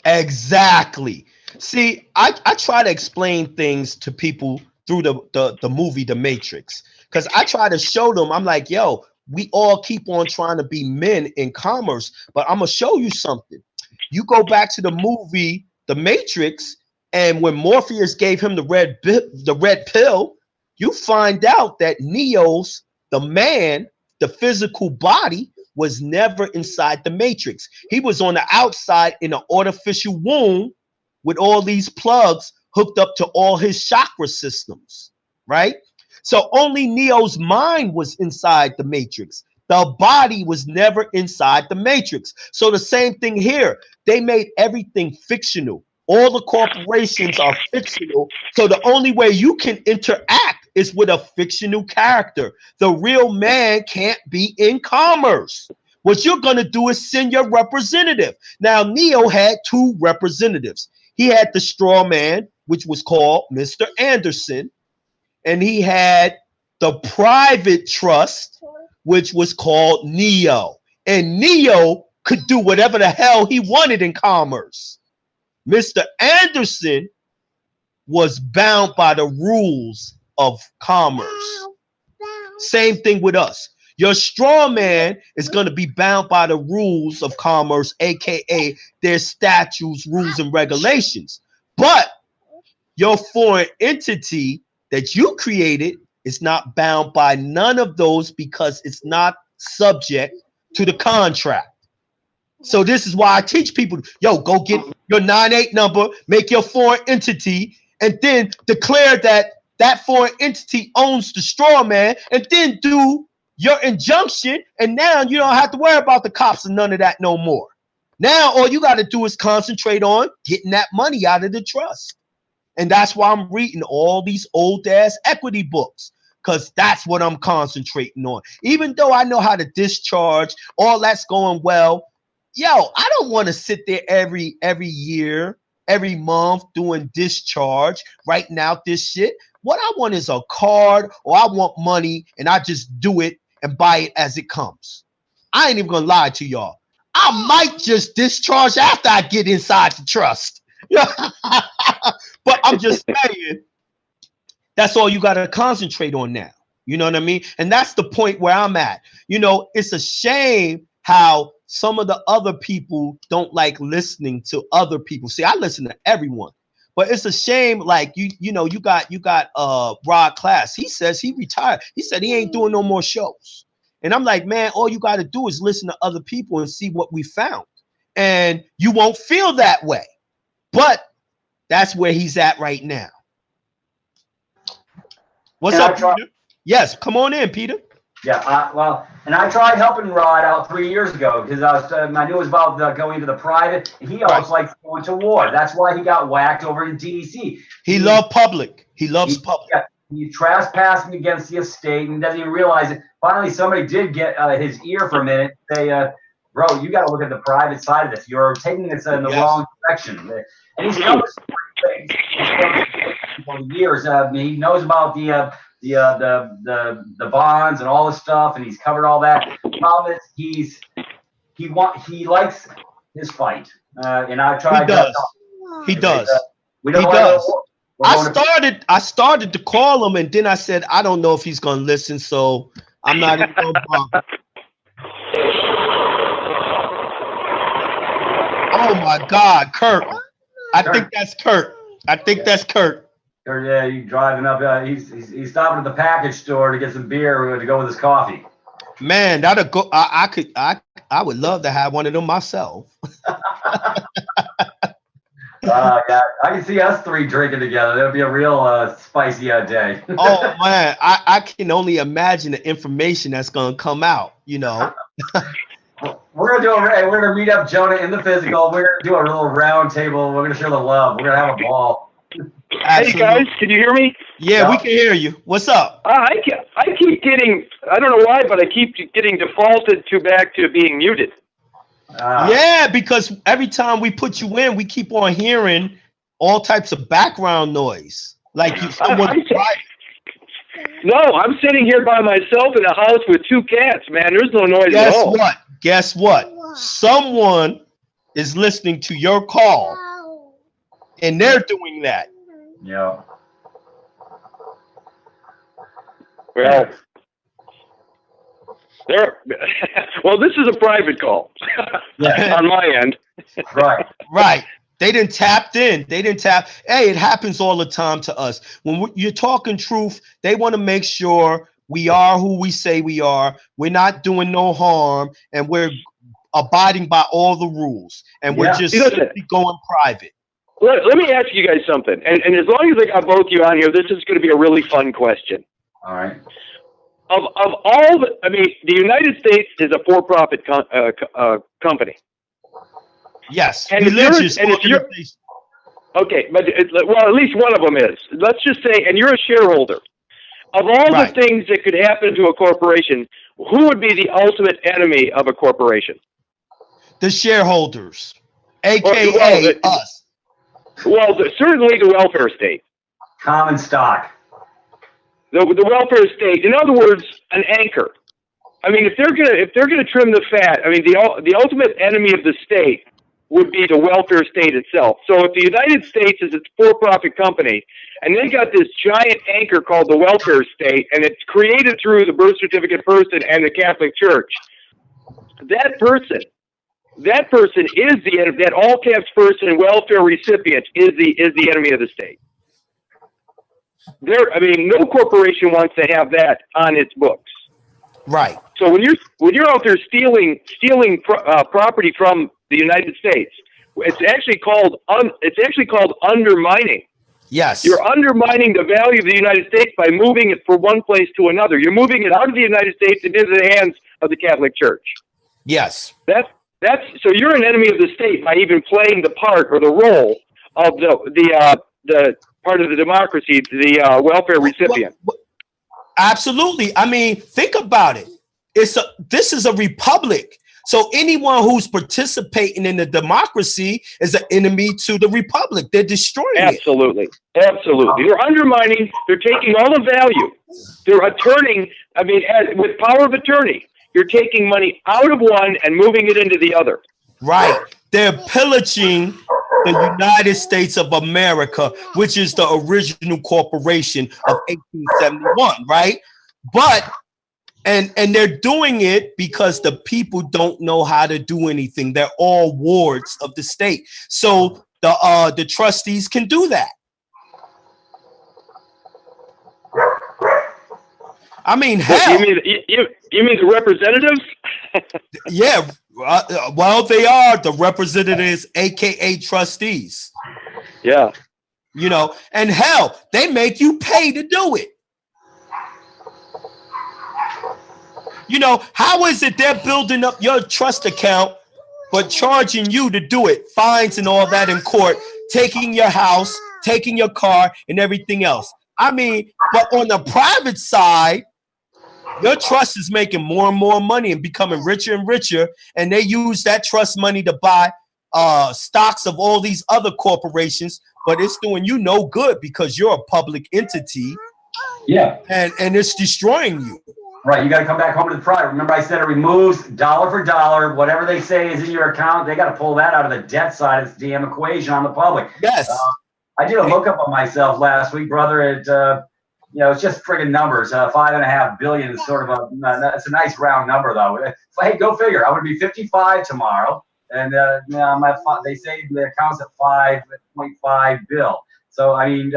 Exactly. See, I try to explain things to people through the movie The Matrix, because I try to show them, I'm like, yo, we all keep on trying to be men in commerce, but I'm going to show you something. You go back to the movie The Matrix, And when Morpheus gave him the red pill, you find out that Neo's, the man, the physical body, was never inside the matrix. He was on the outside in an artificial womb with all these plugs hooked up to all his chakra systems, right? So only Neo's mind was inside the matrix. The body was never inside the matrix. So the same thing here. They made everything fictional. All the corporations are fictional. So the only way you can interact is with a fictional character. The real man can't be in commerce. What you're going to do is send your representative. Now, Neo had two representatives. He had the straw man, which was called Mr. Anderson, and he had the private trust, which was called Neo. And Neo could do whatever the hell he wanted in commerce. Mr. Anderson was bound by the rules of commerce. Same thing with us. Your straw man is going to be bound by the rules of commerce, aka their statutes, rules, and regulations. But your foreign entity that you created is not bound by none of those because it's not subject to the contract. So this is why I teach people, yo, go get your 98 number, make your foreign entity, and then declare that that foreign entity owns the straw man, and then do your injunction, and now you don't have to worry about the cops and none of that no more. Now all you got to do is concentrate on getting that money out of the trust. And that's why I'm reading all these old ass equity books, because that's what I'm concentrating on. Even though I know how to discharge, all that's going well. Yo, I don't want to sit there every year, every month doing discharge, writing out this shit. What I want is a card, or I want money, and I just do it and buy it as it comes. I ain't even gonna lie to y'all. I might just discharge after I get inside the trust. But I'm just saying, that's all you got to concentrate on now. You know what I mean? And that's the point where I'm at. You know, it's a shame how some of the other people don't like listening to other people. See, I listen to everyone, but it's a shame. Like you know, you got Rod Class. He says he retired. He said he ain't doing no more shows. And I'm like, man, all you got to do is listen to other people and see what we found. And you won't feel that way. But that's where he's at right now. What's up, Peter? Yes, come on in, Peter. Yeah, well, and I tried helping Rod out 3 years ago because I knew it was about going into the private. And he always likes going to war. That's why he got whacked over in D.C. He loved public. He loves public. Yeah, he's trespassing against the estate and doesn't even realize it. Finally, somebody did get his ear for a minute. Say, bro, you got to look at the private side of this. You're taking this in the wrong direction. And he's covered things for years. He knows about the bonds and all this stuff, and he's covered all that. The problem is he likes his fight, and I tried. He does. We don't. He does. I started to call him, and then I said I don't know if he's gonna listen, so I'm not even gonna bother. Oh my God, Kurt! I think that's Kurt. That's Kurt. Yeah, he's driving up. He's stopping at the package store to get some beer to go with his coffee. Man, that'll go. I would love to have one of them myself. Yeah, I can see us three drinking together. That'll be a real spicy day. Oh man, I can only imagine the information that's gonna come out. You know. We're gonna meet up Jonah in the physical. We're gonna do a little round table. We're gonna show the love. We're gonna have a ball. Absolutely. Hey guys, can you hear me? Yeah, we can hear you. What's up? I keep getting, I don't know why, but I keep getting defaulted back to being muted. Yeah, because every time we put you in, we keep on hearing all types of background noise. Like No, I'm sitting here by myself in a house with two cats, man. There's no noise at all. Guess what? Someone is listening to your call, and they're doing that. Yeah. Well, well, this is a private call on my end. Right. Right. They didn't tapped in. They didn't tap. Hey, it happens all the time to us. When you're talking truth, they want to make sure we are who we say we are. We're not doing no harm, and we're abiding by all the rules. And we're just simply going private. Let me ask you guys something. And as long as I got both of you on here, this is going to be a really fun question. All right. Of all the, I mean, the United States is a for-profit company. Yes. And religious if you're, okay, but well, at least one of them is. Let's just say, and you're a shareholder. Of all the things that could happen to a corporation, who would be the ultimate enemy of a corporation? The shareholders, a.k.a. us. Well, certainly the welfare state. Common stock. The welfare state. In other words, an anchor. I mean, if they're gonna trim the fat, I mean, the ultimate enemy of the state would be the welfare state itself. So if the United States is a for-profit company, and they got this giant anchor called the welfare state, and it's created through the birth certificate person and the Catholic Church, that person is that all caps person welfare recipient is the enemy of the state. I mean, no corporation wants to have that on its books. Right. So when you're out there stealing property from the United States, it's actually called undermining. Yes. You're undermining the value of the United States by moving it from one place to another. You're moving it out of the United States and into the hands of the Catholic Church. Yes. So you're an enemy of the state by even playing the part or the role of the part of the democracy, the welfare recipient. Absolutely. I mean, think about it. This is a republic. So anyone who's participating in the democracy is an enemy to the republic. They're destroying it. Absolutely. They're undermining. They're taking all the value. They're turning. I mean, with power of attorney, you're taking money out of one and moving it into the other. Right. They're pillaging the United States of America, which is the original corporation of 1871. Right. But and they're doing it because the people don't know how to do anything. They're all wards of the state. So the trustees can do that. I mean, hell. You mean the representatives? Yeah. Well, they are the representatives, aka trustees. Yeah. You know, and hell, they make you pay to do it. You know, how is it they're building up your trust account, but charging you to do it? Fines and all that in court, taking your house, taking your car, and everything else. I mean, but on the private side, your trust is making more and more money and becoming richer and richer, and they use that trust money to buy stocks of all these other corporations, but it's doing you no good because you're a public entity. Yeah. And it's destroying you. Right, you got to come back home to the private. Remember I said it removes dollar for dollar. Whatever they say is in your account, they got to pull that out of the debt side of the damn equation on the public. Yes. I did a lookup on myself last week, brother. It's just friggin' numbers. $5.5 billion is sort of it's a nice round number, though. Hey, go figure. I'm going to be 55 tomorrow. And they say the account's at 5.5 bill. So, I mean,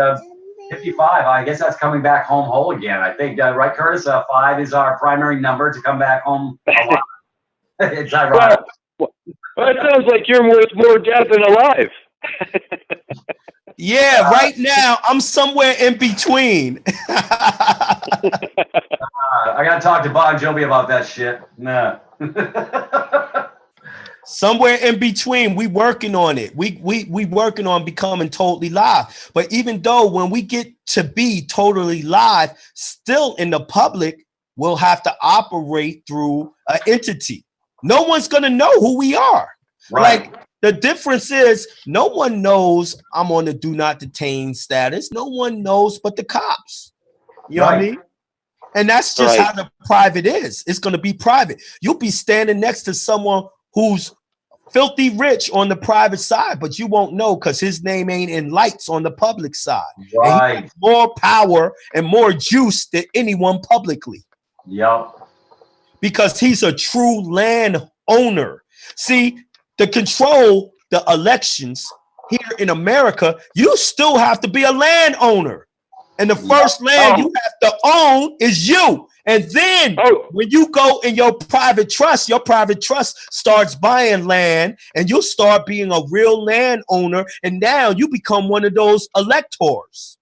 55, I guess that's coming back home whole again. I think, right, Curtis? 5 is our primary number to come back home. It's ironic. Well, it sounds like you're worth more dead than alive. Yeah, right now I'm somewhere in between. I got to talk to Bon Jovi about that shit. Nah. Somewhere in between, we working on it. We working on becoming totally live. But even though when we get to be totally live, still in the public, we'll have to operate through an entity. No one's gonna know who we are. Right. Like the difference is no one knows I'm on the do not detain status. No one knows but the cops. You know what I mean? And that's just how the private is. It's gonna be private. You'll be standing next to someone who's filthy rich on the private side, but you won't know because his name ain't in lights on the public side. Right. And he has more power and more juice than anyone publicly. Yep. Because he's a true land owner. See, to control the elections, here in America, you still have to be a landowner. And the first land you have to own is you. And then when you go in your private trust starts buying land and you'll start being a real landowner. And now you become one of those electors.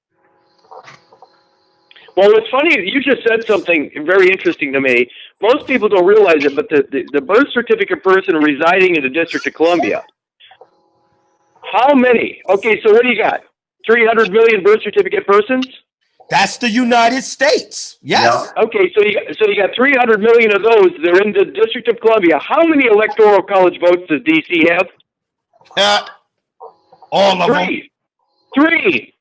Well, it's funny. You just said something very interesting to me. Most people don't realize it, but the birth certificate person residing in the District of Columbia, how many? Okay, so what do you got? 300 million birth certificate persons? That's the United States. Yes. Yeah. Okay, so you got 300 million of those. They're in the District of Columbia. How many electoral college votes does DC have? All of them. Three.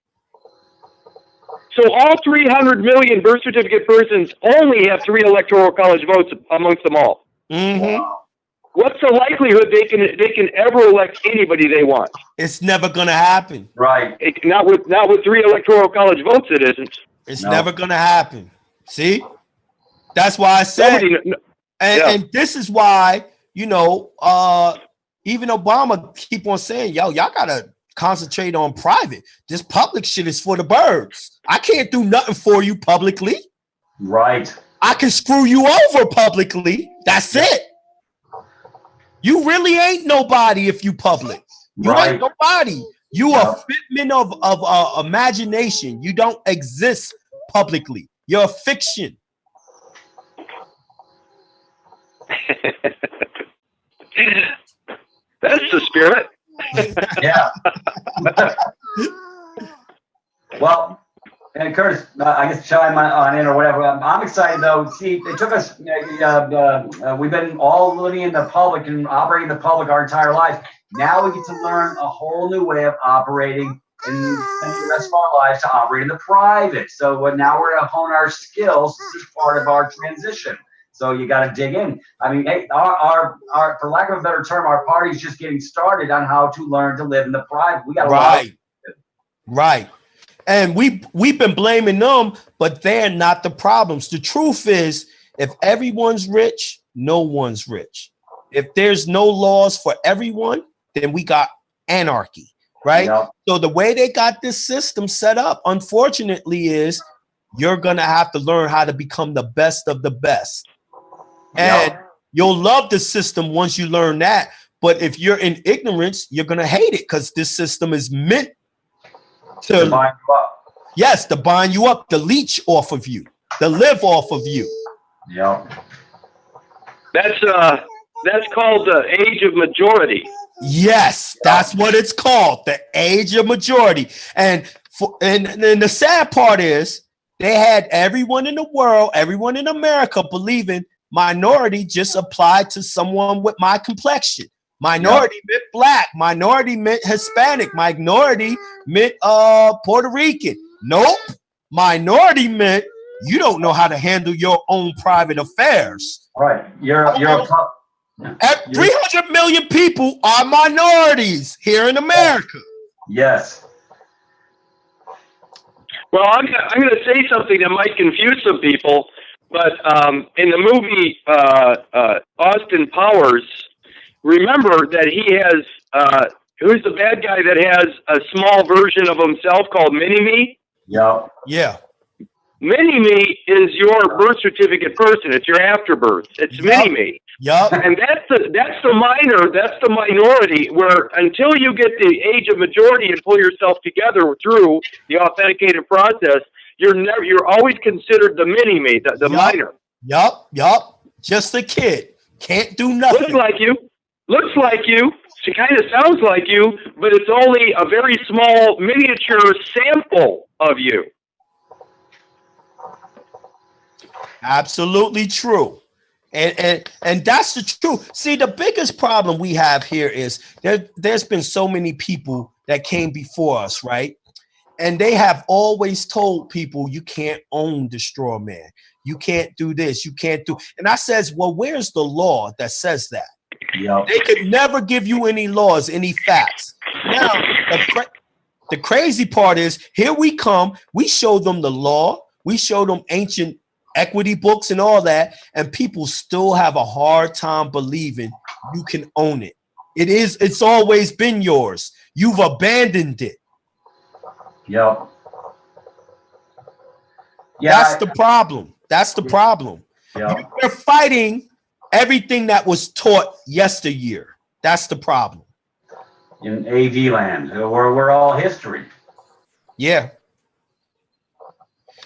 So all 300 million birth certificate persons only have 3 electoral college votes amongst them all. Mm-hmm. What's the likelihood they can ever elect anybody they want? It's never gonna happen. Right. Not with 3 electoral college votes. It isn't. It's never gonna happen. See, that's why I said, and this is why even Obama keep on saying, y'all gotta concentrate on private. This public shit is for the birds. I can't do nothing for you publicly. Right. I can screw you over publicly. That's it. You really ain't nobody if you public. You ain't nobody. You a figment of imagination. You don't exist publicly. You're a fiction. That's the spirit. Yeah. Well, and Curtis, I guess chime on in or whatever. I'm excited though. See, it took us. We've been all living in the public and operating in the public our entire life. Now we get to learn a whole new way of operating and spending the rest of our lives to operate in the private. So now we're going to hone our skills. This is part of our transition. So you got to dig in. I mean, hey, our for lack of a better term, our party's just getting started on how to learn to live in the private. We got right. And we've been blaming them, but they're not the problems. The truth is, if everyone's rich, no one's rich. If there's no laws for everyone, then we got anarchy, right? Yep. So the way they got this system set up, unfortunately, is you're going to have to learn how to become the best of the best. And you'll love the system once you learn that. But if you're in ignorance, you're going to hate it because this system is meant to bind you up. Yes, to bind you up, to leech off of you, to live off of you. Yeah. That's called the age of majority. Yes, that's what it's called, the age of majority. And the sad part is they had everyone in the world, everyone in America believing minority just applied to someone with my complexion. Minority meant black. Minority meant Hispanic. Minority meant Puerto Rican. Nope. Minority meant you don't know how to handle your own private affairs. Right. You're 300 million people are minorities here in America. Yes. Well, I'm going to say something that might confuse some people, but in the movie Austin Powers, remember that he has, who's the bad guy that has a small version of himself called Mini-Me? Yeah. Yeah. Mini-Me is your birth certificate person. It's your afterbirth. It's Mini-Me. Yep. And that's the minority where until you get the age of majority and pull yourself together through the authenticated process, you're always considered the Mini-Me, the minor. Yup. Just a kid. Can't do nothing. Looks like you. She kind of sounds like you, but it's only a very small miniature sample of you. Absolutely true. And that's the truth. See, the biggest problem we have here is there's been so many people that came before us, right? And they have always told people you can't own the straw man. You can't do this. You can't do. And I says, well, where's the law that says that? Yep. They could never give you any laws, any facts. Now, the crazy part is here we come. We show them the law. We show them ancient equity books and all that. And people still have a hard time believing you can own it. It's always been yours. You've abandoned it. Yep. Yeah, That's the problem. That's the problem. Yep. You're fighting everything that was taught yesteryear. That's the problem. In AV land, we're all history. Yeah.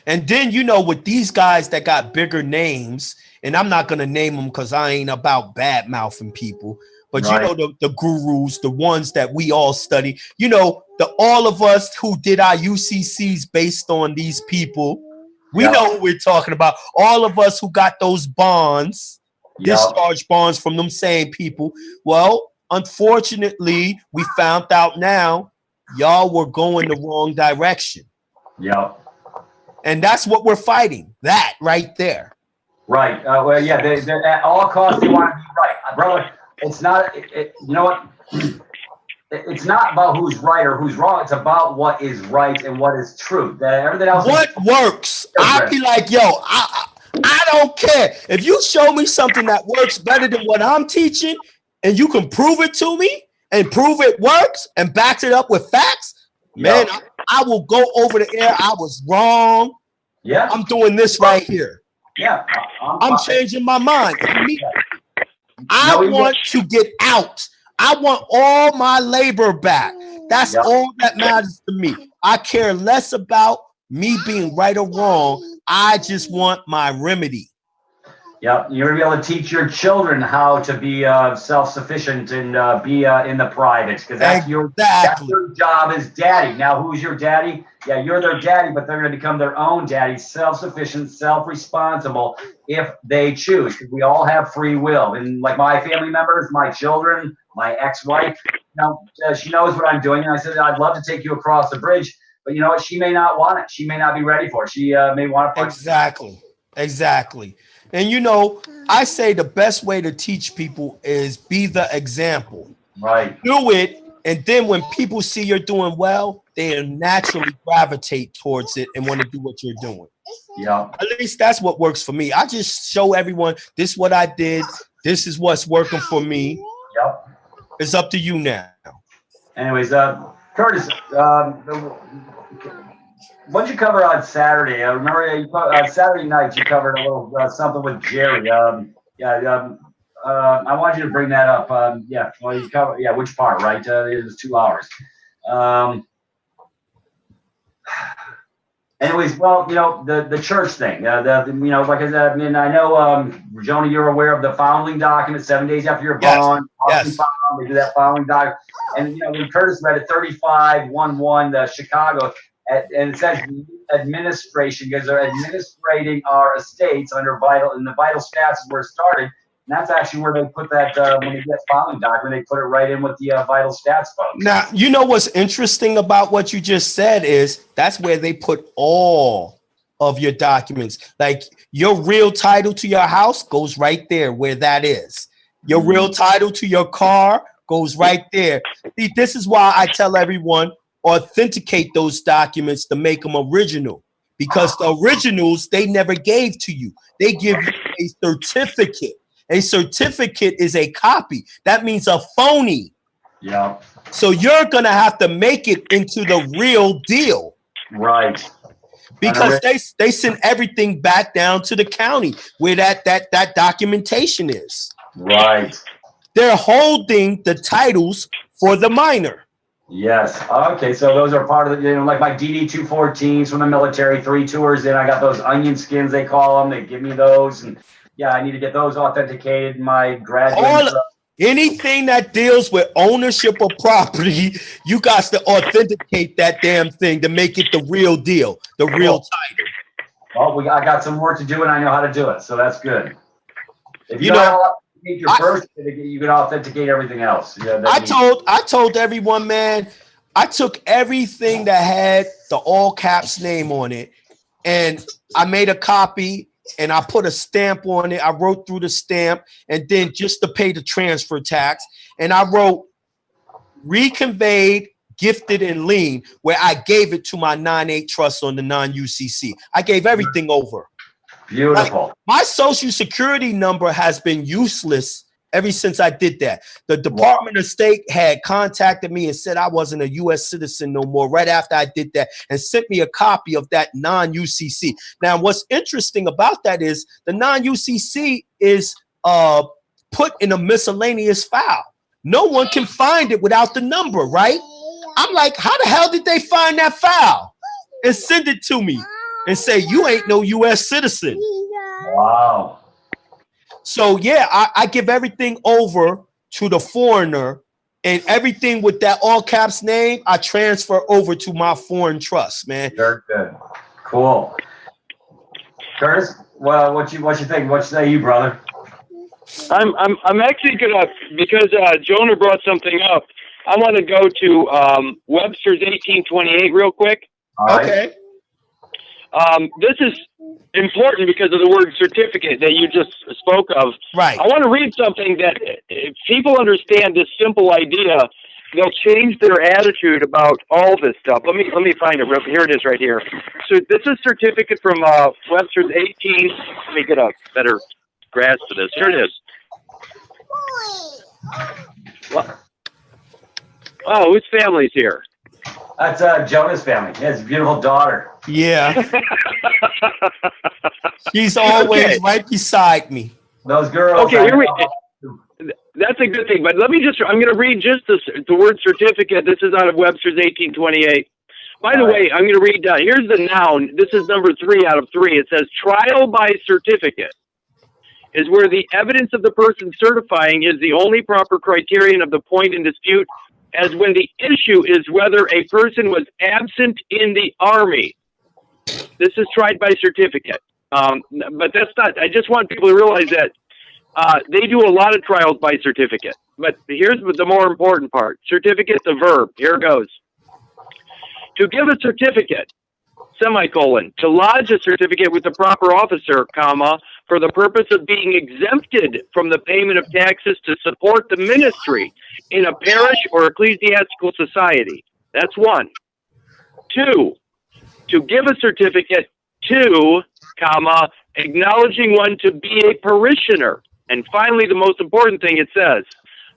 And then, you know, with these guys that got bigger names, and I'm not going to name them because I ain't about bad mouthing people, but Right. you know, the gurus, the ones that we all study, you know, all of us who did our UCCs based on these people, we Yep. know what we're talking about. All of us who got those bonds, Yep. discharge bonds from them same people. Well, unfortunately, we found out now y'all were going the wrong direction. Yep. And that's what we're fighting. That right there. Right. Well, yeah. They at all costs they want to be right, brother. It's not. You know what? It's not about who's right or who's wrong. It's about what is right and what is true. Everything else. What works? I'd be like, yo, I don't care if you show me something that works better than what I'm teaching, and you can prove it to me and prove it works and backs it up with facts. Man, I will go over the air. I was wrong. Yeah. I'm doing this right here. Yeah. I'm changing my mind. I want to get out. I want all my labor back. That's all that matters to me. I care less about me being right or wrong. I just want my remedy. Yep, you're gonna be able to teach your children how to be self-sufficient and be in the private, because that's your job as daddy. Now, who's your daddy? Yeah, you're their daddy, but they're gonna become their own daddy, self-sufficient, self-responsible, if they choose. Because we all have free will, and like my family members, my children, my ex-wife, you know, she knows what I'm doing, and I said I'd love to take you across the bridge, but you know what? She may not want it. She may not be ready for it. She may want to. Exactly. And you know, I say the best way to teach people is be the example. Right. Do it, and then when people see you're doing well, they naturally gravitate towards it and want to do what you're doing. Yeah. At least that's what works for me. I just show everyone this is what I did. This is what's working for me. Yep. It's up to you now. Anyways, Kurtis, what did you cover on Saturday? I remember on Saturday night you covered a little something with Jerry. I wanted you to bring that up. Well, you covered, which part, right? It was 2 hours. Anyways, well, you know, the church thing, you know, like I said, I mean, I know, Jonah, you're aware of the founding document, 7 days after you're born. Yes. They do that founding document. And, you know, when Kurtis read it, 35-1-1, Chicago, and it says administration, because they're administrating our estates under in the vital stats is where it started. And that's actually where they put that, when they get founding document, they put it right in with the vital stats folks. Now, you know what's interesting about what you just said is that's where they put all of your documents. Like your real title to your house goes right there where that is. Your real title to your car goes right there. See, this is why I tell everyone, authenticate those documents to make them original, because the originals they never gave to you. They give you a certificate. A certificate is a copy. That means a phony. Yeah. So you're going to have to make it into the real deal. Right. Because they send everything back down to the county where that documentation is. Right. They're holding the titles for the minor. Yes. Okay. So those are part of the, you know, like my DD 214s from the military, 3 tours. Then I got those onion skins, they call them. They give me those. And yeah, I need to get those authenticated. My graduate. Anything that deals with ownership of property, you got to authenticate that damn thing to make it the real deal, the real title. Well, I got some work to do, and I know how to do it. So that's good. If you know, authenticate your first, you can authenticate everything else. Yeah, I told everyone, man, I took everything that had the all caps name on it, and I made a copy. And I put a stamp on it. I wrote through the stamp, and then just to pay the transfer tax. And I wrote reconveyed, gifted, and lien, where I gave it to my 9(8) trust on the non-UCC. I gave everything over. Beautiful. Like, my social security number has been useless ever since I did that. The Department of State had contacted me and said I wasn't a U.S. citizen no more right after I did that, and sent me a copy of that non-UCC. Now, what's interesting about that is the non-UCC is put in a miscellaneous file. No one can find it without the number, right? I'm like, how the hell did they find that file and send it to me and say, you ain't no U.S. citizen? Wow. So, yeah, I give everything over to the foreigner, and everything with that all caps name, I transfer over to my foreign trust, man. Very good. Cool. Curtis, well, what you think? What say you, brother? I'm actually gonna, because Jonah brought something up, I want to go to Webster's 1828 real quick. All right. Okay. This is important because of the word certificate that you just spoke of. Right. I want to read something that if people understand this simple idea, they'll change their attitude about all this stuff. Let me find it. Here it is right here. So this is a certificate from Webster's 18. Let me get a better grasp of this. Here it is. Well, oh, whose family's here? That's Jonah's family. He has a beautiful daughter. Yeah. She's always right beside me. Those girls. Okay, that's a good thing. But let me I'm going to read just the word certificate. This is out of Webster's 1828. By the way, I'm going to read, here's the noun. This is number 3 out of 3. It says trial by certificate is where the evidence of the person certifying is the only proper criterion of the point in dispute, as when the issue is whether a person was absent in the army. This is tried by certificate. But that's not, I just want people to realize that they do a lot of trials by certificate. But here's the more important part. Certificate, the verb. Here it goes. To give a certificate, semicolon, to lodge a certificate with the proper officer, comma, for the purpose of being exempted from the payment of taxes to support the ministry in a parish or ecclesiastical society. That's 1. 2, to give a certificate to, comma, acknowledging one to be a parishioner. And finally, the most important thing it says,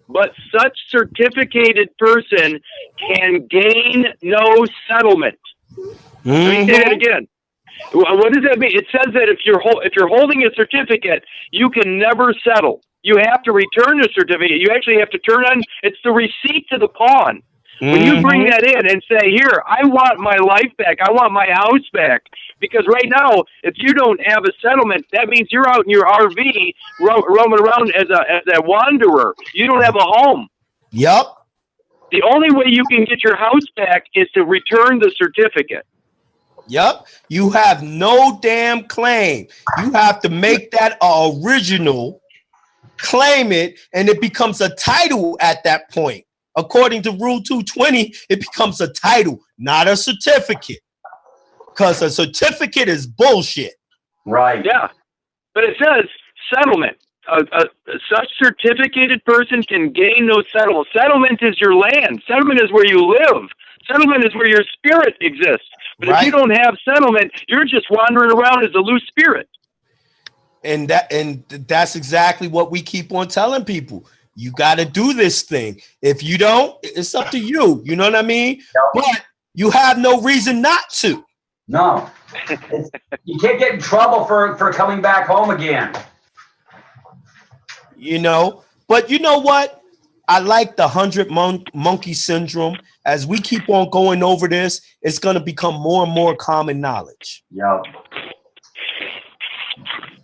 but such certificated person can gain no settlement. Let me say that again. What does that mean? It says that if you're holding a certificate, you can never settle. You have to return the certificate. You actually have to turn on. It's the receipt to the pawn. When you bring that in and say, here, I want my life back. I want my house back. Because right now, if you don't have a settlement, that means you're out in your RV roaming around as a wanderer. You don't have a home. Yep. The only way you can get your house back is to return the certificate. Yep. You have no damn claim. You have to make that original, claim it, and it becomes a title at that point. According to Rule 220, it becomes a title, not a certificate. Because a certificate is bullshit. Right. Yeah. But it says settlement. Such certificated person can gain no settlement. Settlement is your land. Settlement is where you live. Settlement is where your spirit exists. But if you don't have settlement, you're just wandering around as a loose spirit. And that's exactly what we keep on telling people. You got to do this thing. If you don't, it's up to you. You know what I mean? Yep. But you have no reason not to. No. You can't get in trouble for coming back home again. You know, but you know what? I like the 100 monkey syndrome. As we keep on going over this, it's going to become more and more common knowledge. Yep.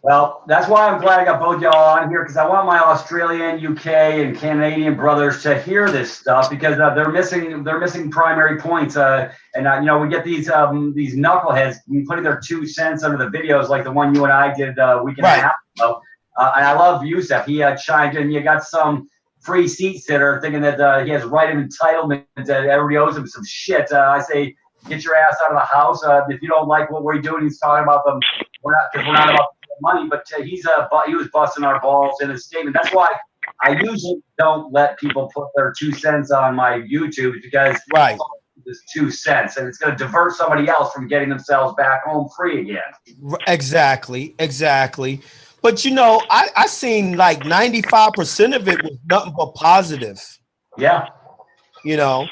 Well, that's why I'm glad I got both y'all on here, because I want my Australian, UK, and Canadian brothers to hear this stuff, because they're missing primary points. You know, we get these knuckleheads putting their 2 cents under the videos, like the one you and I did a week and a half ago. And I love Yusef. He chimed in. You got some free seat sitter thinking that he has right of entitlement, that everybody owes him some shit. I say, get your ass out of the house. If you don't like what we're doing, he's talking about them. We're not about money, but he was busting our balls in his statement. That's why I usually don't let people put their 2 cents on my YouTube, because it's 2 cents, and it's going to divert somebody else from getting themselves back home free again. Exactly. But you know, I seen like 95% of it was nothing but positive. Yeah. You know,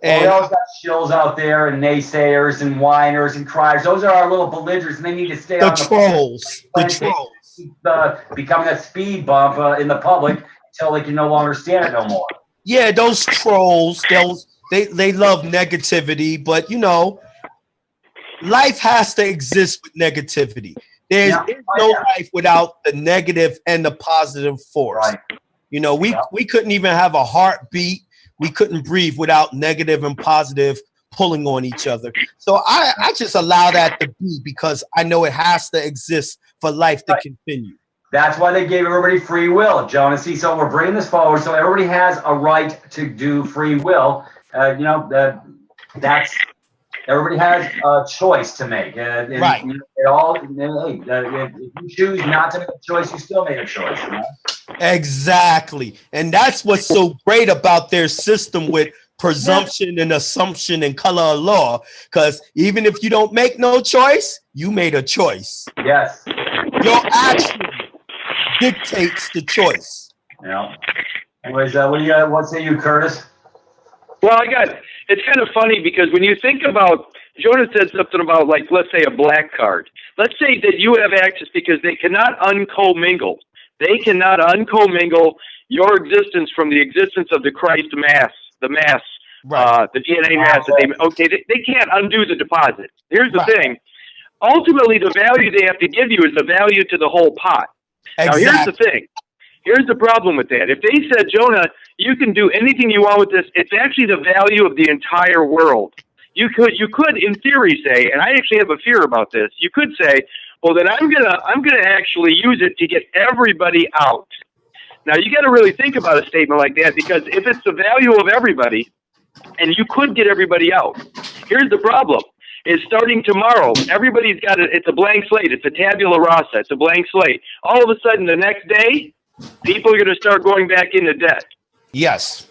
Well, we and always got shills out there and naysayers and whiners and criers. Those are our little belligerents, and they need to stay the on trolls, the trolls. Keep becoming a speed bump in the public until they can no longer stand it no more. Yeah, those trolls, they love negativity, but you know, life has to exist with negativity. There's no life without the negative and the positive force. Right. You know, we couldn't even have a heartbeat. We couldn't breathe without negative and positive pulling on each other. So I just allow that to be because I know it has to exist for life to continue. That's why they gave everybody free will, Jonah. See, so we're bringing this forward so everybody has a right to do free will. You know, that's everybody has a choice to make. Right. You know, if you choose not to make a choice, you still made a choice. You know? Exactly. And that's what's so great about their system with presumption and assumption and color of law. Because even if you don't make no choice, you made a choice. Yes. Your action dictates the choice. Yeah. Anyways, what say you, Curtis? Well, it's kind of funny because when you think about, Jonah said something about, like, let's say a black card. Let's say that you have access because they cannot uncommingle. They cannot uncommingle your existence from the existence of the Christ mass, the mass, right. The DNA mass. They can't undo the deposit. Here's the thing. Ultimately, the value they have to give you is the value to the whole pot. Exactly. Now, here's the thing. Here's the problem with that. If they said, Jonah, you can do anything you want with this, it's actually the value of the entire world. You could, in theory, say, and I actually have a fear about this. You could say, well, then I'm gonna actually use it to get everybody out. Now, you got to really think about a statement like that, because if it's the value of everybody, and you could get everybody out, here's the problem. Is starting tomorrow, everybody's got it's a blank slate. It's a tabula rasa. It's a blank slate. All of a sudden, the next day, people are going to start going back into debt. Yes.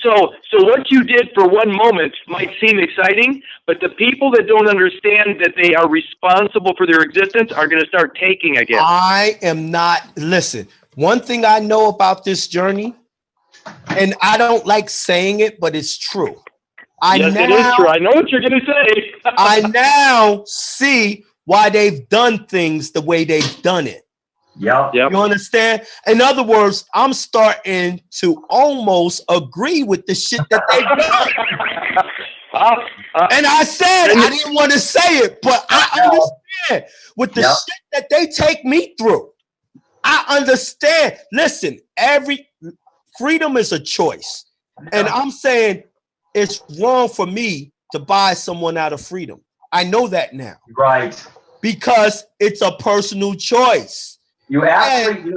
So what you did for one moment might seem exciting, but the people that don't understand that they are responsible for their existence are going to start taking again. I am not. Listen, one thing I know about this journey, and I don't like saying it, but it's true. Yes, it is true. I know what you're going to say. I now see why they've done things the way they've done it. Yep. You understand? In other words, I'm starting to almost agree with the shit that they've done. And I said I didn't want to say it, but I understand with the shit that they take me through. I understand. Listen, every freedom is a choice. And I'm saying it's wrong for me to buy someone out of freedom. I know that now. Right. Because it's a personal choice. You actually,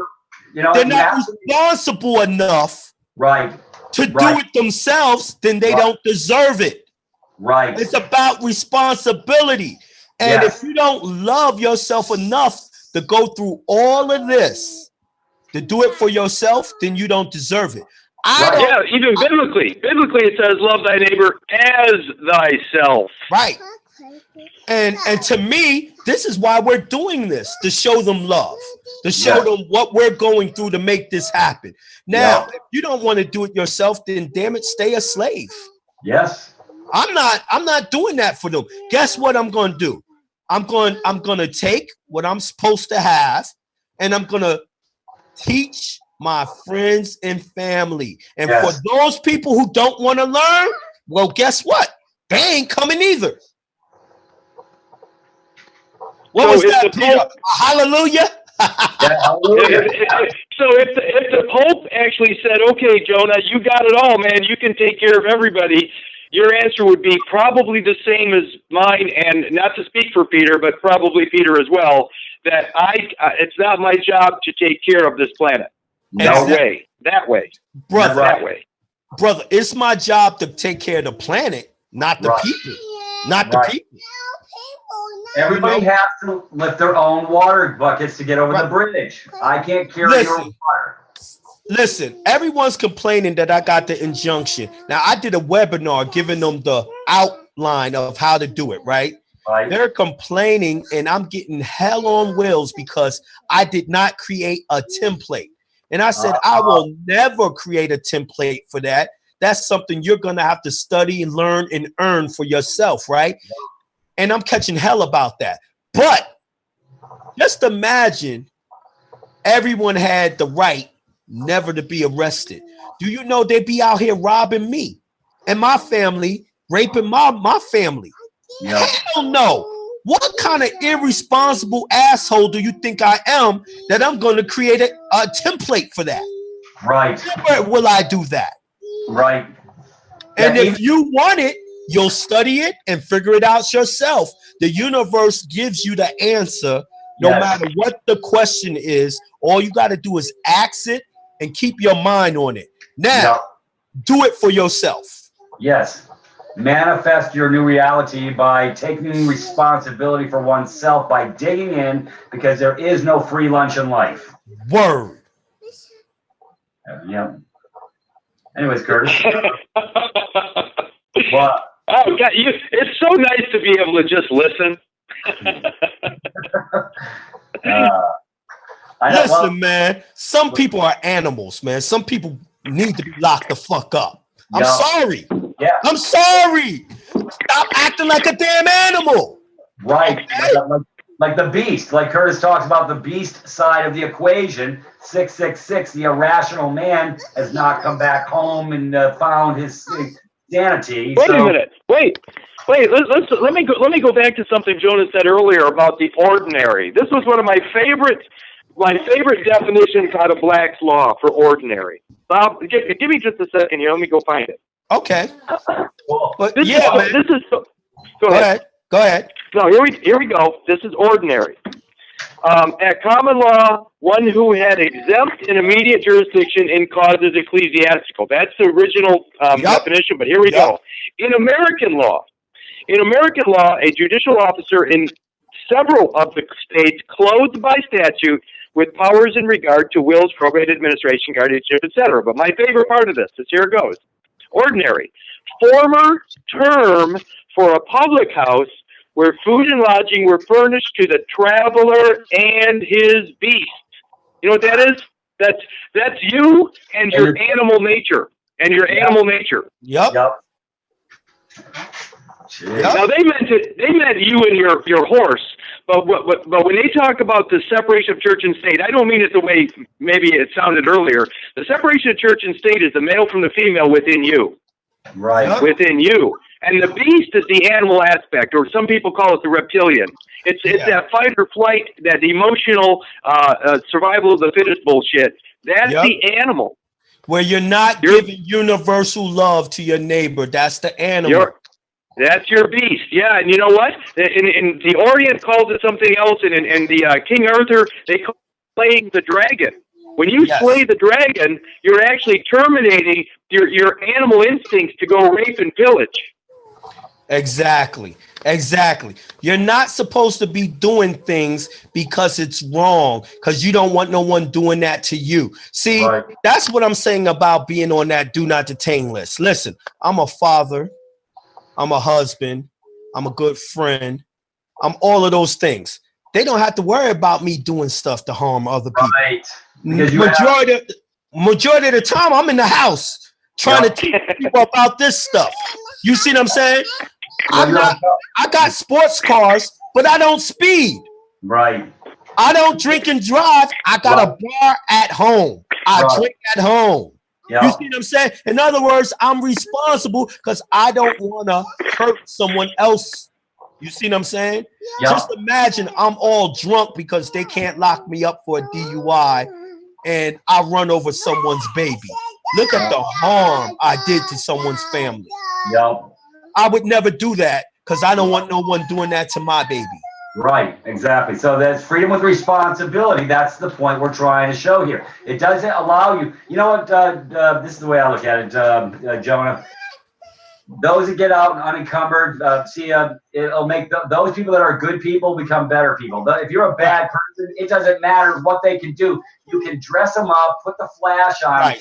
they're not responsible enough to do it themselves, then they don't deserve it. Right. It's about responsibility. And if you don't love yourself enough to go through all of this, to do it for yourself, then you don't deserve it. Even biblically it says, love thy neighbor as thyself. Right. And to me, this is why we're doing this, to show them love, to show them what we're going through to make this happen. Now, if you don't want to do it yourself, then damn it, stay a slave. Yes. I'm not doing that for them. Guess what I'm going to do? I'm going to take what I'm supposed to have, and I'm going to teach my friends and family. And for those people who don't want to learn, well, guess what? They ain't coming either. What was that, Peter? Hallelujah. So if the Pope actually said, okay, Jonah, you got it all, man, you can take care of everybody, your answer would be probably the same as mine, and not to speak for Peter, but probably Peter as well, that it's not my job to take care of this planet. That way. Brother, it's my job to take care of the planet, not the people. Not the people. Everybody has to lift their own water buckets to get over the bridge. I can't carry your water. Listen, everyone's complaining that I got the injunction. Now, I did a webinar giving them the outline of how to do it, right? Right. They're complaining, and I'm getting hell on wheels because I did not create a template. And I said, I will never create a template for that. That's something you're going to have to study and learn and earn for yourself, right? And I'm catching hell about that. But just imagine everyone had the right never to be arrested. Do you know they'd be out here robbing me and my family, raping my family? Yep. Hell no. What kind of irresponsible asshole do you think I am that I'm going to create a template for that? Right. Where will I do that? Right. And if you want it, you'll study it and figure it out yourself. The universe gives you the answer no matter what the question is. All you got to do is ask it and keep your mind on it. Now, do it for yourself. Yes. Manifest your new reality by taking responsibility for oneself, by digging in, because there is no free lunch in life. Word. Yep. Anyways, Curtis. What? Oh, God, it's so nice to be able to just listen. Listen, man, some people are animals, man. Some people need to be locked the fuck up. I'm sorry. Yeah. I'm sorry. Stop acting like a damn animal. Right. Like the beast. Like Curtis talks about the beast side of the equation. 666, the irrational man, has not come back home and found his sanity. Wait a minute. Wait. Let me go back to something Jonah said earlier about the ordinary. This was one of my favorite definitions out of Black's Law for ordinary. Bob, give me just a second here. Let me go find it. Okay. But Go ahead. Go ahead. No, here we go. This is ordinary. At common law, one who had exempt and immediate jurisdiction in causes ecclesiastical. That's the original definition, but here we go. In American law, a judicial officer in several of the states clothed by statute with powers in regard to wills, probate administration, guardianship, etc. But my favorite part of this is here it goes. Ordinary. Former term for a public house where food and lodging were furnished to the traveler and his beast. You know what that is? That's you and your animal nature. And your animal nature. Yep. Now they meant you and your horse, but when they talk about the separation of church and state, I don't mean it the way maybe it sounded earlier. The separation of church and state is the male from the female within you. Right. Within you. And the beast is the animal aspect, or some people call it the reptilian. It's that fight or flight, that emotional survival of the fittest bullshit. That's the animal. Where you're not giving universal love to your neighbor. That's the animal. That's your beast. Yeah, and you know what? In the Orient calls it something else, and in the King Arthur, they call it slaying the dragon. When you slay the dragon, you're actually terminating your animal instincts to go rape and pillage. Exactly. You're not supposed to be doing things because it's wrong, because you don't want no one doing that to you. See, that's what I'm saying about being on that do not detain list. Listen, I'm a father. I'm a husband. I'm a good friend. I'm all of those things. They don't have to worry about me doing stuff to harm other people. Right. Majority of the time, I'm in the house trying to teach people about this stuff. You see what I'm saying? I got sports cars, but I don't speed. Right. I don't drink and drive. I got a bar at home. I drink at home. Yep. You see what I'm saying? In other words, I'm responsible because I don't want to hurt someone else. You see what I'm saying? Yep. Just imagine I'm all drunk because they can't lock me up for a DUI and I run over someone's baby. Look at the harm I did to someone's family. Yep. I would never do that because I don't want no one doing that to my baby. Right, exactly. So that's freedom with responsibility. That's the point we're trying to show here. It doesn't allow you. You know what? This is the way I look at it, Jonah. Those that get out unencumbered, it'll make those people that are good people become better people. If you're a bad person, it doesn't matter what they can do. You can dress them up, put the flash on.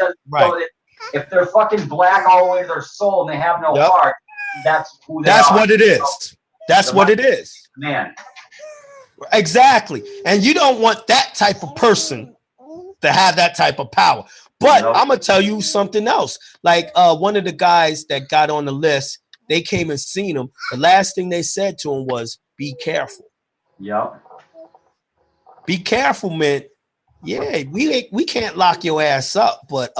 If they're fucking black all the way to their soul and they have no heart, that's who they are. What it is. That's what it is. Man. Exactly. And you don't want that type of person to have that type of power. But I'm going to tell you something else. Like one of the guys that got on the list, they came and seen him. The last thing they said to him was, be careful. Yep. Be careful, man. Yeah, we can't lock your ass up, but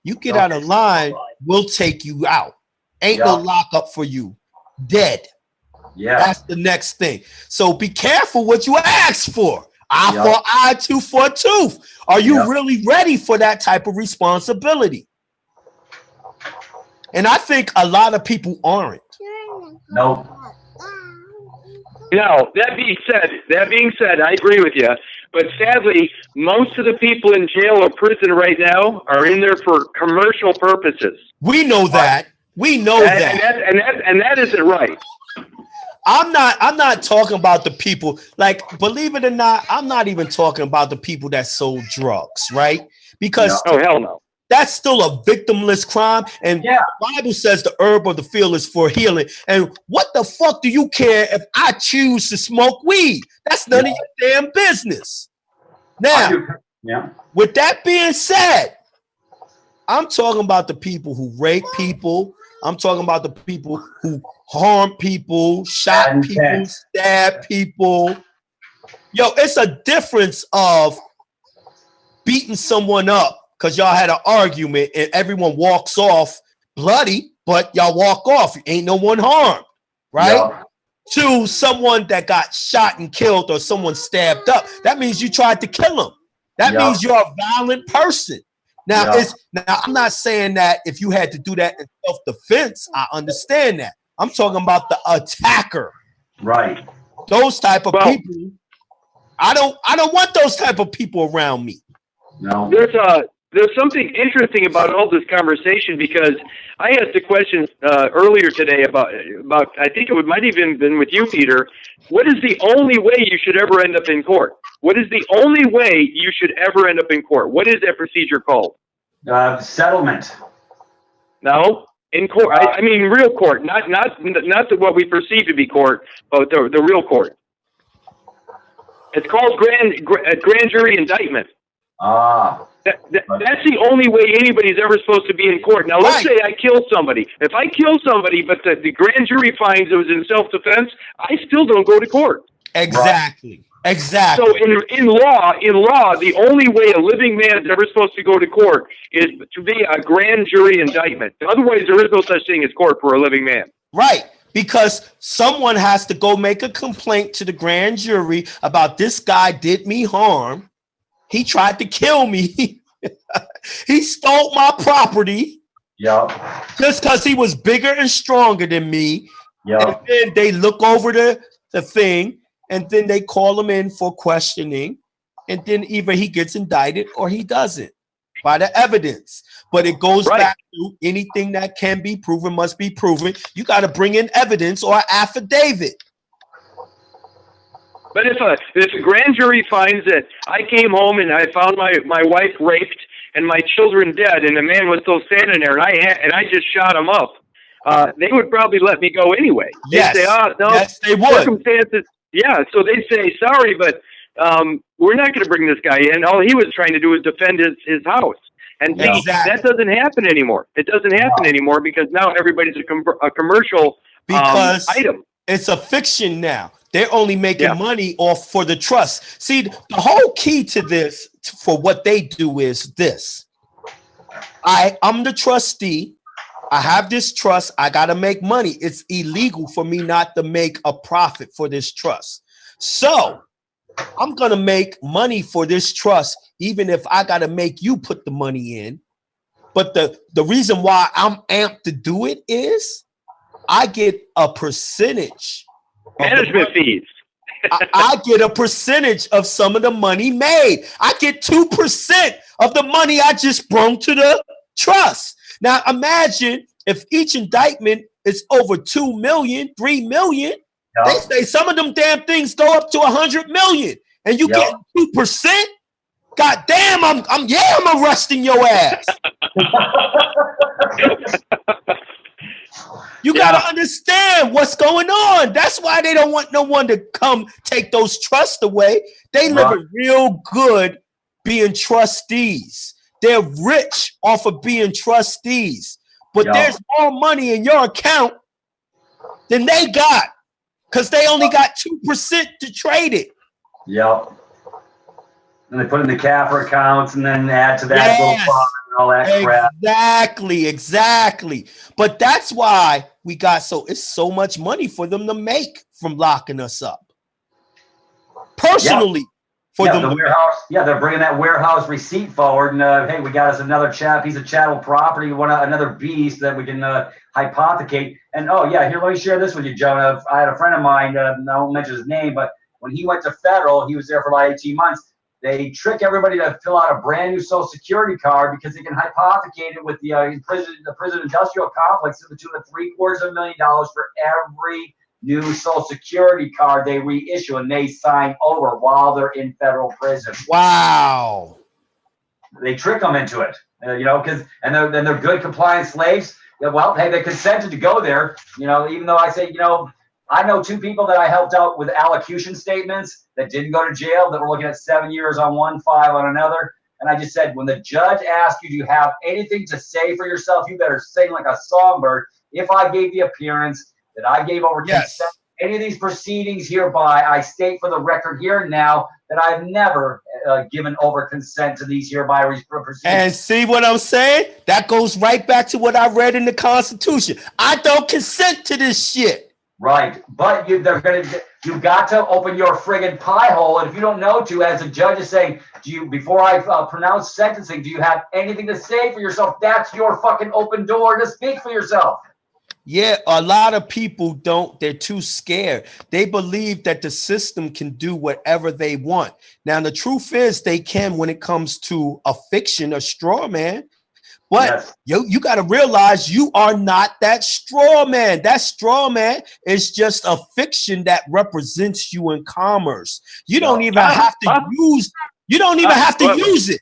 you get out of line, we'll take you out. Ain't no lockup for you. Dead. Yeah. That's the next thing. So be careful what you ask for. Eye for eye, tooth for a tooth. Are you really ready for that type of responsibility? And I think a lot of people aren't. No. No, that being said, I agree with you. But sadly, most of the people in jail or prison right now are in there for commercial purposes. We know that. We know that. And that isn't right. I'm not talking about the people, like, believe it or not, I'm not even talking about the people that sold drugs, right? Because oh, hell no. That's still a victimless crime. And the Bible says the herb of the field is for healing. And what the fuck do you care if I choose to smoke weed? That's none of your damn business. Now, with that being said, I'm talking about the people who rape people. I'm talking about the people who harm people, shot people, stab people. Yo, it's a difference of beating someone up because y'all had an argument and everyone walks off bloody, but y'all walk off. Ain't no one harmed, right? Yeah. To someone that got shot and killed or someone stabbed up. That means you tried to kill him. That means you're a violent person. Now, I'm not saying that if you had to do that in self-defense, I understand that. I'm talking about the attacker. Right. Those type of people. I don't want those type of people around me. No. There's something interesting about all this conversation because I asked a question earlier today about I think it might have even been with you, Peter. What is the only way you should ever end up in court? What is the only way you should ever end up in court? What is that procedure called? Settlement. No, in court. I mean real court, not what we perceive to be court, but the real court. It's called grand jury indictment. Ah. That's the only way anybody's ever supposed to be in court. Now, let's say I kill somebody. If I kill somebody, but the grand jury finds it was in self-defense, I still don't go to court. Exactly. Right. Exactly. So in law, the only way a living man is ever supposed to go to court is to be a grand jury indictment. Otherwise, there is no such thing as court for a living man. Right. Because someone has to go make a complaint to the grand jury about this guy did me harm. He tried to kill me. He stole my property. Yeah. Just because he was bigger and stronger than me. Yeah. And then they look over the thing and then they call him in for questioning. And then either he gets indicted or he doesn't by the evidence. But it goes back to anything that can be proven must be proven. You got to bring in evidence or affidavit. But if a grand jury finds that I came home and I found my wife raped and my children dead, and the man was still standing there, and I just shot him up, they would probably let me go anyway. Yes. They'd say, "Oh no, yes, they would." Circumstances." Yeah, so they say, "Sorry, but we're not going to bring this guy in. All he was trying to do was defend his house." And that doesn't happen anymore. It doesn't happen anymore because now everybody's a commercial item. It's a fiction now. They're only making money off for the trust. See, the whole key to this, for what they do is this. I'm the trustee. I have this trust. I got to make money. It's illegal for me not to make a profit for this trust. So I'm going to make money for this trust, even if I got to make you put the money in. But the reason why I'm amped to do it is I get a percentage. Management fees. I get a percentage of some of the money made. I get 2% of the money I just brought to the trust. Now imagine if each indictment is over 2 million, 3 million. They say some of them damn things go up to 100 million, and you get 2%. God damn, I'm arresting your ass. You gotta understand what's going on. That's why they don't want no one to come take those trusts away. They living real good being trustees. They're rich off of being trustees. But there's more money in your account than they got because they only got 2% to trade it. Yep. And they put in the CAFR accounts and then add to that little fund and all that crap. Exactly. But that's why we got it's so much money for them to make from locking us up. Personally. For the warehouse. Yeah, they're bringing that warehouse receipt forward, and hey, we got us another piece of chattel property. We want another beast that we can hypothecate. And here, let me share this with you, Jonah. I had a friend of mine. I won't mention his name, but when he went to federal, he was there for about 18 months. They trick everybody to fill out a brand new Social Security card because they can hypothecate it with the prison industrial complex to the tune of $750,000 for every new Social Security card they reissue and they sign over while they're in federal prison. Wow. They trick them into it, because they're good compliant slaves. Well, hey, they consented to go there, even though I say, I know 2 people that I helped out with allocution statements that didn't go to jail that were looking at 7 years on one, 5 on another. And I just said, when the judge asks you, do you have anything to say for yourself? You better sing like a songbird. If I gave the appearance that I gave over consent, any of these proceedings hereby, I state for the record here and now that I've never given over consent to these hereby proceedings. And see what I'm saying? That goes right back to what I read in the Constitution. I don't consent to this shit. Right, but you got to open your friggin' pie hole, and if you don't know to, as a judge is saying, before I pronounce sentencing, do you have anything to say for yourself? That's your fucking open door to speak for yourself. Yeah, a lot of people don't. They're too scared. They believe that the system can do whatever they want. Now, the truth is they can when it comes to a fiction, a straw man. But you got to realize you are not that straw man. That straw man is just a fiction that represents you in commerce. You don't even have to use. You don't even have to use it.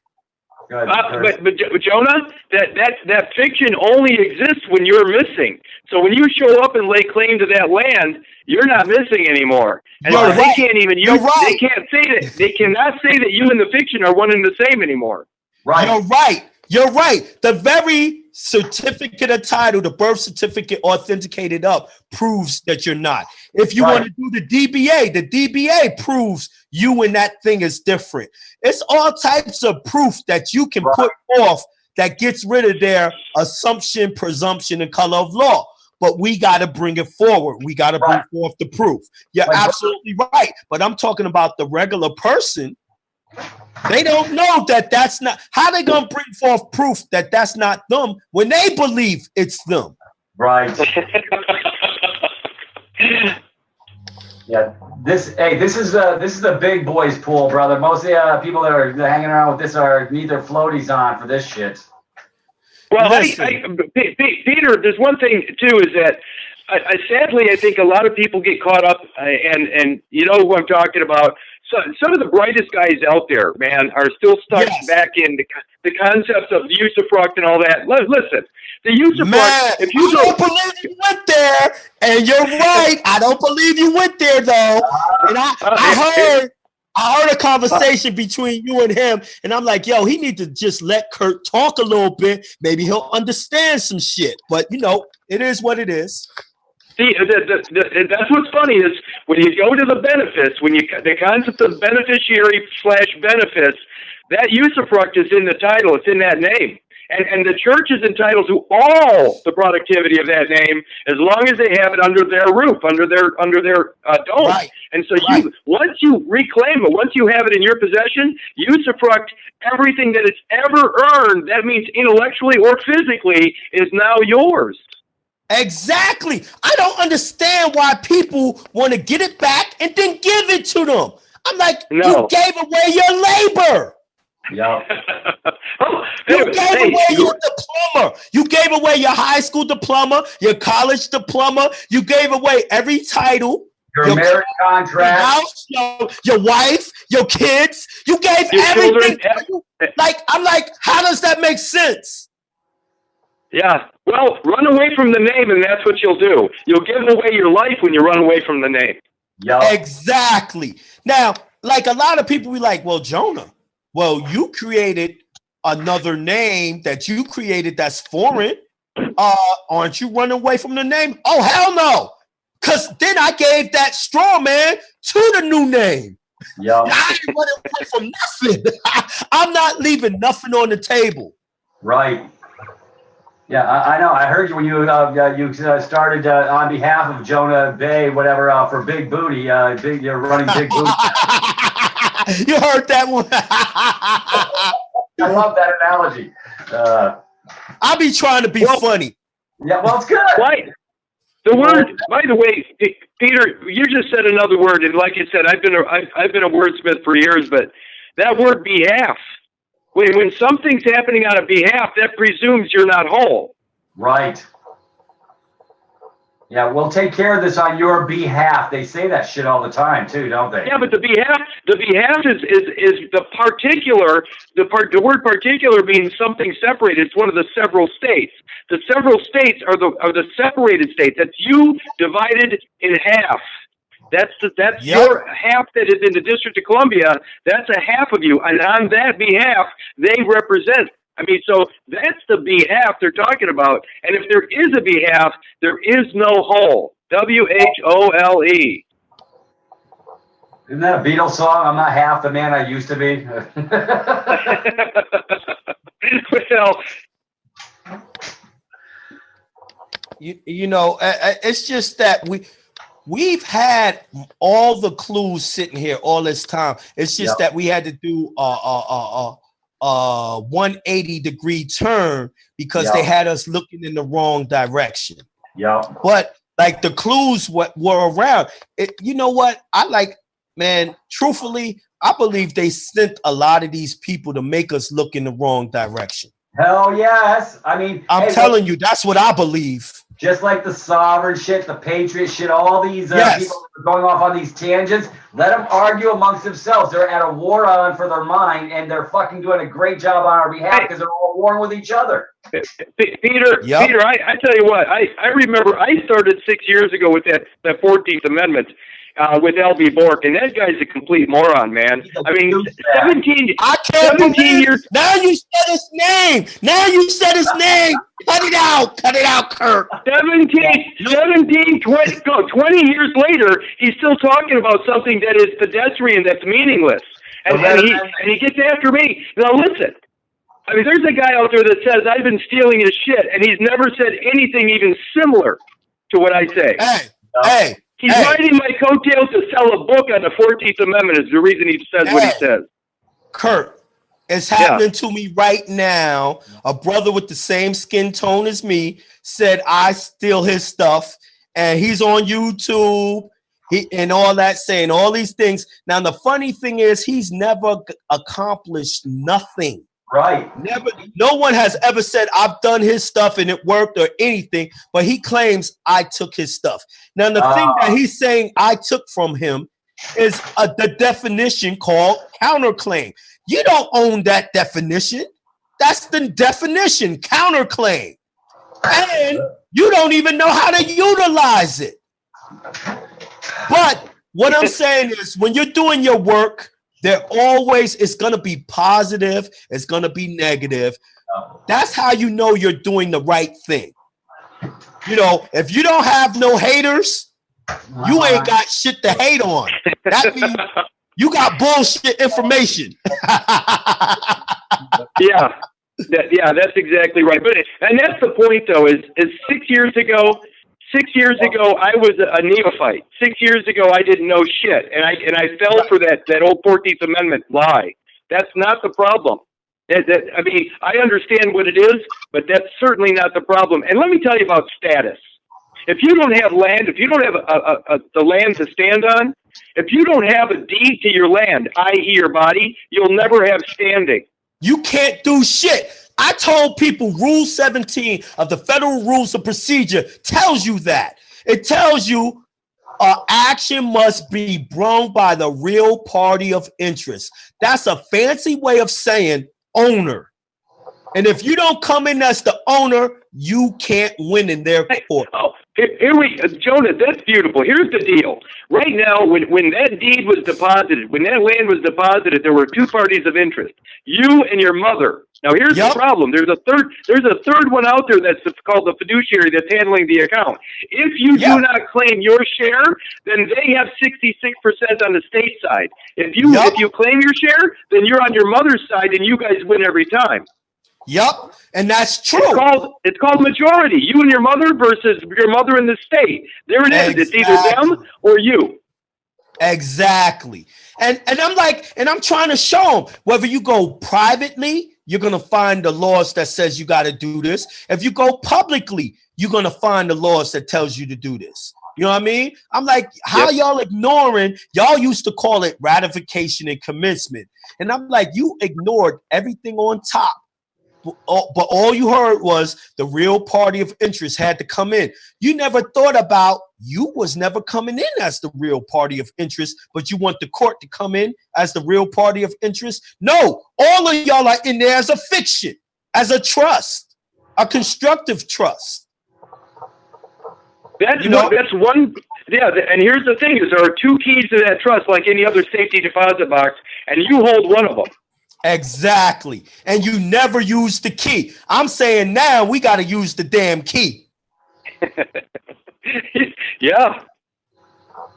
But Jonah, that fiction only exists when you're missing. So when you show up and lay claim to that land, you're not missing anymore. And so they can't even use. They can't say that. They cannot say that you and the fiction are one and the same anymore. Right. You're right. You're right. The very certificate of title, the birth certificate authenticated up, proves that you're not. If you want to do the DBA proves you and that thing is different. It's all types of proof that you can put off that gets rid of their assumption, presumption, and color of law. But we got to bring it forward. We got to bring forth the proof. You're absolutely right. But I'm talking about the regular person. They don't know that that's not. How they gonna bring forth proof that that's not them when they believe it's them? Right. Yeah. This is the big boys pool, brother. Most of the people that are hanging around with this need their floaties on for this shit. Well, Peter, there's one thing too is that sadly I think a lot of people get caught up and you know who I'm talking about. Some of the brightest guys out there, man, are still stuck back in the concepts of the usufruct and all that. Listen, the usufruct. If you don't believe you went there, and you're right, I don't believe you went there though. And I heard a conversation between you and him, and I'm like, yo, he need to just let Kurt talk a little bit. Maybe he'll understand some shit. But it is what it is. See, that's what's funny is when you go to the benefits, the concept of beneficiary/benefits, that usufruct is in the title, it's in that name, and the church is entitled to all the productivity of that name as long as they have it under their roof, under their dome. Right. And so once you reclaim it, once you have it in your possession, usufruct everything that it's ever earned. That means intellectually or physically is now yours. Exactly. I don't understand why people want to get it back and then give it to them. I'm like, you gave away your labor. Yeah. You gave away your diploma. You gave away your high school diploma, your college diploma. You gave away every title. Your marriage contract. Your house, your wife, your kids. You gave everything. I'm like, how does that make sense? Yeah. Well, run away from the name, and that's what you'll do. You'll give away your life when you run away from the name. Yep. Exactly. Now, like a lot of people be like, well, Jonah, well, you created another name that you created that's foreign. Aren't you running away from the name? Oh, hell no. Because then I gave that straw man to the new name. Yep. I ain't running away from nothing. I'm not leaving nothing on the table. Right. Yeah, I know. I heard you when you started on behalf of jonah-bey, whatever, for Big Booty. You're running Big Booty. You heard that one? I love that analogy. I be trying to be funny. Yeah, well, it's good. Right. The word, by the way, Peter, you just said another word, and like I said, I've been a wordsmith for years, but that word behalf. When something's happening on a behalf, that presumes you're not whole. Right. Yeah, we'll take care of this on your behalf. They say that shit all the time too, don't they? Yeah, but the behalf is the particular. The word particular means something separated. It's one of the several states. The several states are the separated states. That's you divided in half. That's your half that is in the District of Columbia. That's a half of you, and on that behalf, they represent. I mean, so that's the behalf they're talking about. And if there is a behalf, there is no whole. W-H-O-L-E. Isn't that a Beatles song? I'm not half the man I used to be. Well, you know, it's just that we've had all the clues sitting here all this time. It's just that we had to do 180-degree turn because they had us looking in the wrong direction. Yeah. But like the clues were around. You know what? Man, truthfully, I believe they sent a lot of these people to make us look in the wrong direction. Hell yes. I mean, I'm telling you, that's what I believe. Just like the sovereign shit, the patriot shit, all these people that are going off on these tangents, let them argue amongst themselves. They're at a war on for their mind, and they're fucking doing a great job on our behalf because they're all warring with each other. Peter, I tell you what, I remember I started 6 years ago with that 14th Amendment with L.B. Bork, and that guy's a complete moron, man. I mean, 17 years. Now you said his name. Cut it out, Kurt. 20 years later, he's still talking about something that is pedestrian, that's meaningless. And he gets after me. Now, listen. I mean, there's a guy out there that says I've been stealing his shit, and he's never said anything even similar to what I say. He's riding my coattails to sell a book on the 14th Amendment is the reason he says what he says. Kurt, it's happening to me right now. A brother with the same skin tone as me said I steal his stuff, and he's on YouTube and all that, saying all these things. Now, the funny thing is he's never accomplished nothing. Right. Never. No one has ever said I've done his stuff and it worked or anything, but he claims I took his stuff. Now, the thing that he's saying I took from him is the definition called counterclaim. You don't own that definition. That's the definition, counterclaim. And you don't even know how to utilize it. But what I'm saying is when you're doing your work, it's going to be positive. It's going to be negative. That's how you know you're doing the right thing. You know, if you don't have no haters, you ain't got shit to hate on. That means you got bullshit information. That's exactly right. And that's the point, though, is 6 years ago, I was a neophyte. 6 years ago, I didn't know shit, and I fell for that old 14th Amendment lie. That's not the problem. I mean, I understand what it is, but that's certainly not the problem. And let me tell you about status. If you don't have land, if you don't have the land to stand on, if you don't have a deed to your land, i.e. your body, you'll never have standing. You can't do shit. I told people Rule 17 of the Federal Rules of Procedure tells you that. It tells you action must be brought by the real party of interest. That's a fancy way of saying owner. And if you don't come in as the owner, you can't win in their court. Oh, here we, Jonah, that's beautiful. Here's the deal. Right now, when that deed was deposited, when that land was deposited, there were two parties of interest, you and your mother. Now, here's the problem. There's a third one out there that's called the fiduciary that's handling the account. If you do not claim your share, then they have 66% on the state side. If you claim your share, then you're on your mother's side, and you guys win every time. Yup, and that's true. It's called majority. You and your mother versus your mother in the state. There it is. It's either them or you. Exactly. And I'm like, and I'm trying to show them, whether you go privately, you're going to find the laws that says you got to do this. If you go publicly, you're going to find the laws that tells you to do this. You know what I mean? I'm like, how y'all ignoring? Y'all used to call it ratification and commencement. And I'm like, you ignored everything on top. But all you heard was the real party of interest had to come in. You never thought about you was never coming in as the real party of interest, but you want the court to come in as the real party of interest. No, all of y'all are in there as a fiction, as a trust, a constructive trust. That's one. Yeah, and here's the thing: is there are two keys to that trust, like any other safety deposit box, and you hold one of them. Exactly. And you never use the key. I'm saying now we got to use the damn key. Yeah.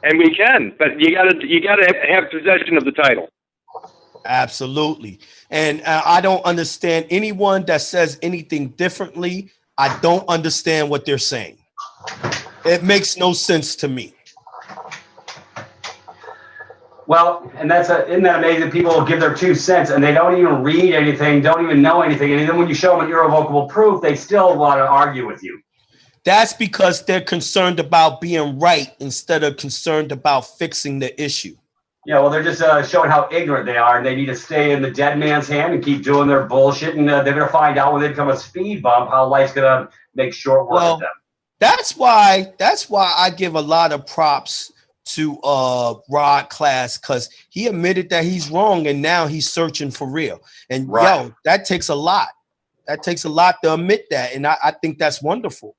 And we can, but you gotta have possession of the title. Absolutely. And I don't understand anyone that says anything differently. I don't understand what they're saying. It makes no sense to me. Well, and isn't that amazing? People will give their 2 cents and they don't even read anything, don't even know anything. And then when you show them irrevocable proof, they still want to argue with you. That's because they're concerned about being right instead of concerned about fixing the issue. Yeah, well, they're just showing how ignorant they are, and they need to stay in the dead man's hand and keep doing their bullshit. And they're going to find out when they become a speed bump how life's going to make short work of them. That's why I give a lot of props to Rod Class, because he admitted that he's wrong and now he's searching for real. And yo, that takes a lot. That takes a lot to admit that. And I think that's wonderful.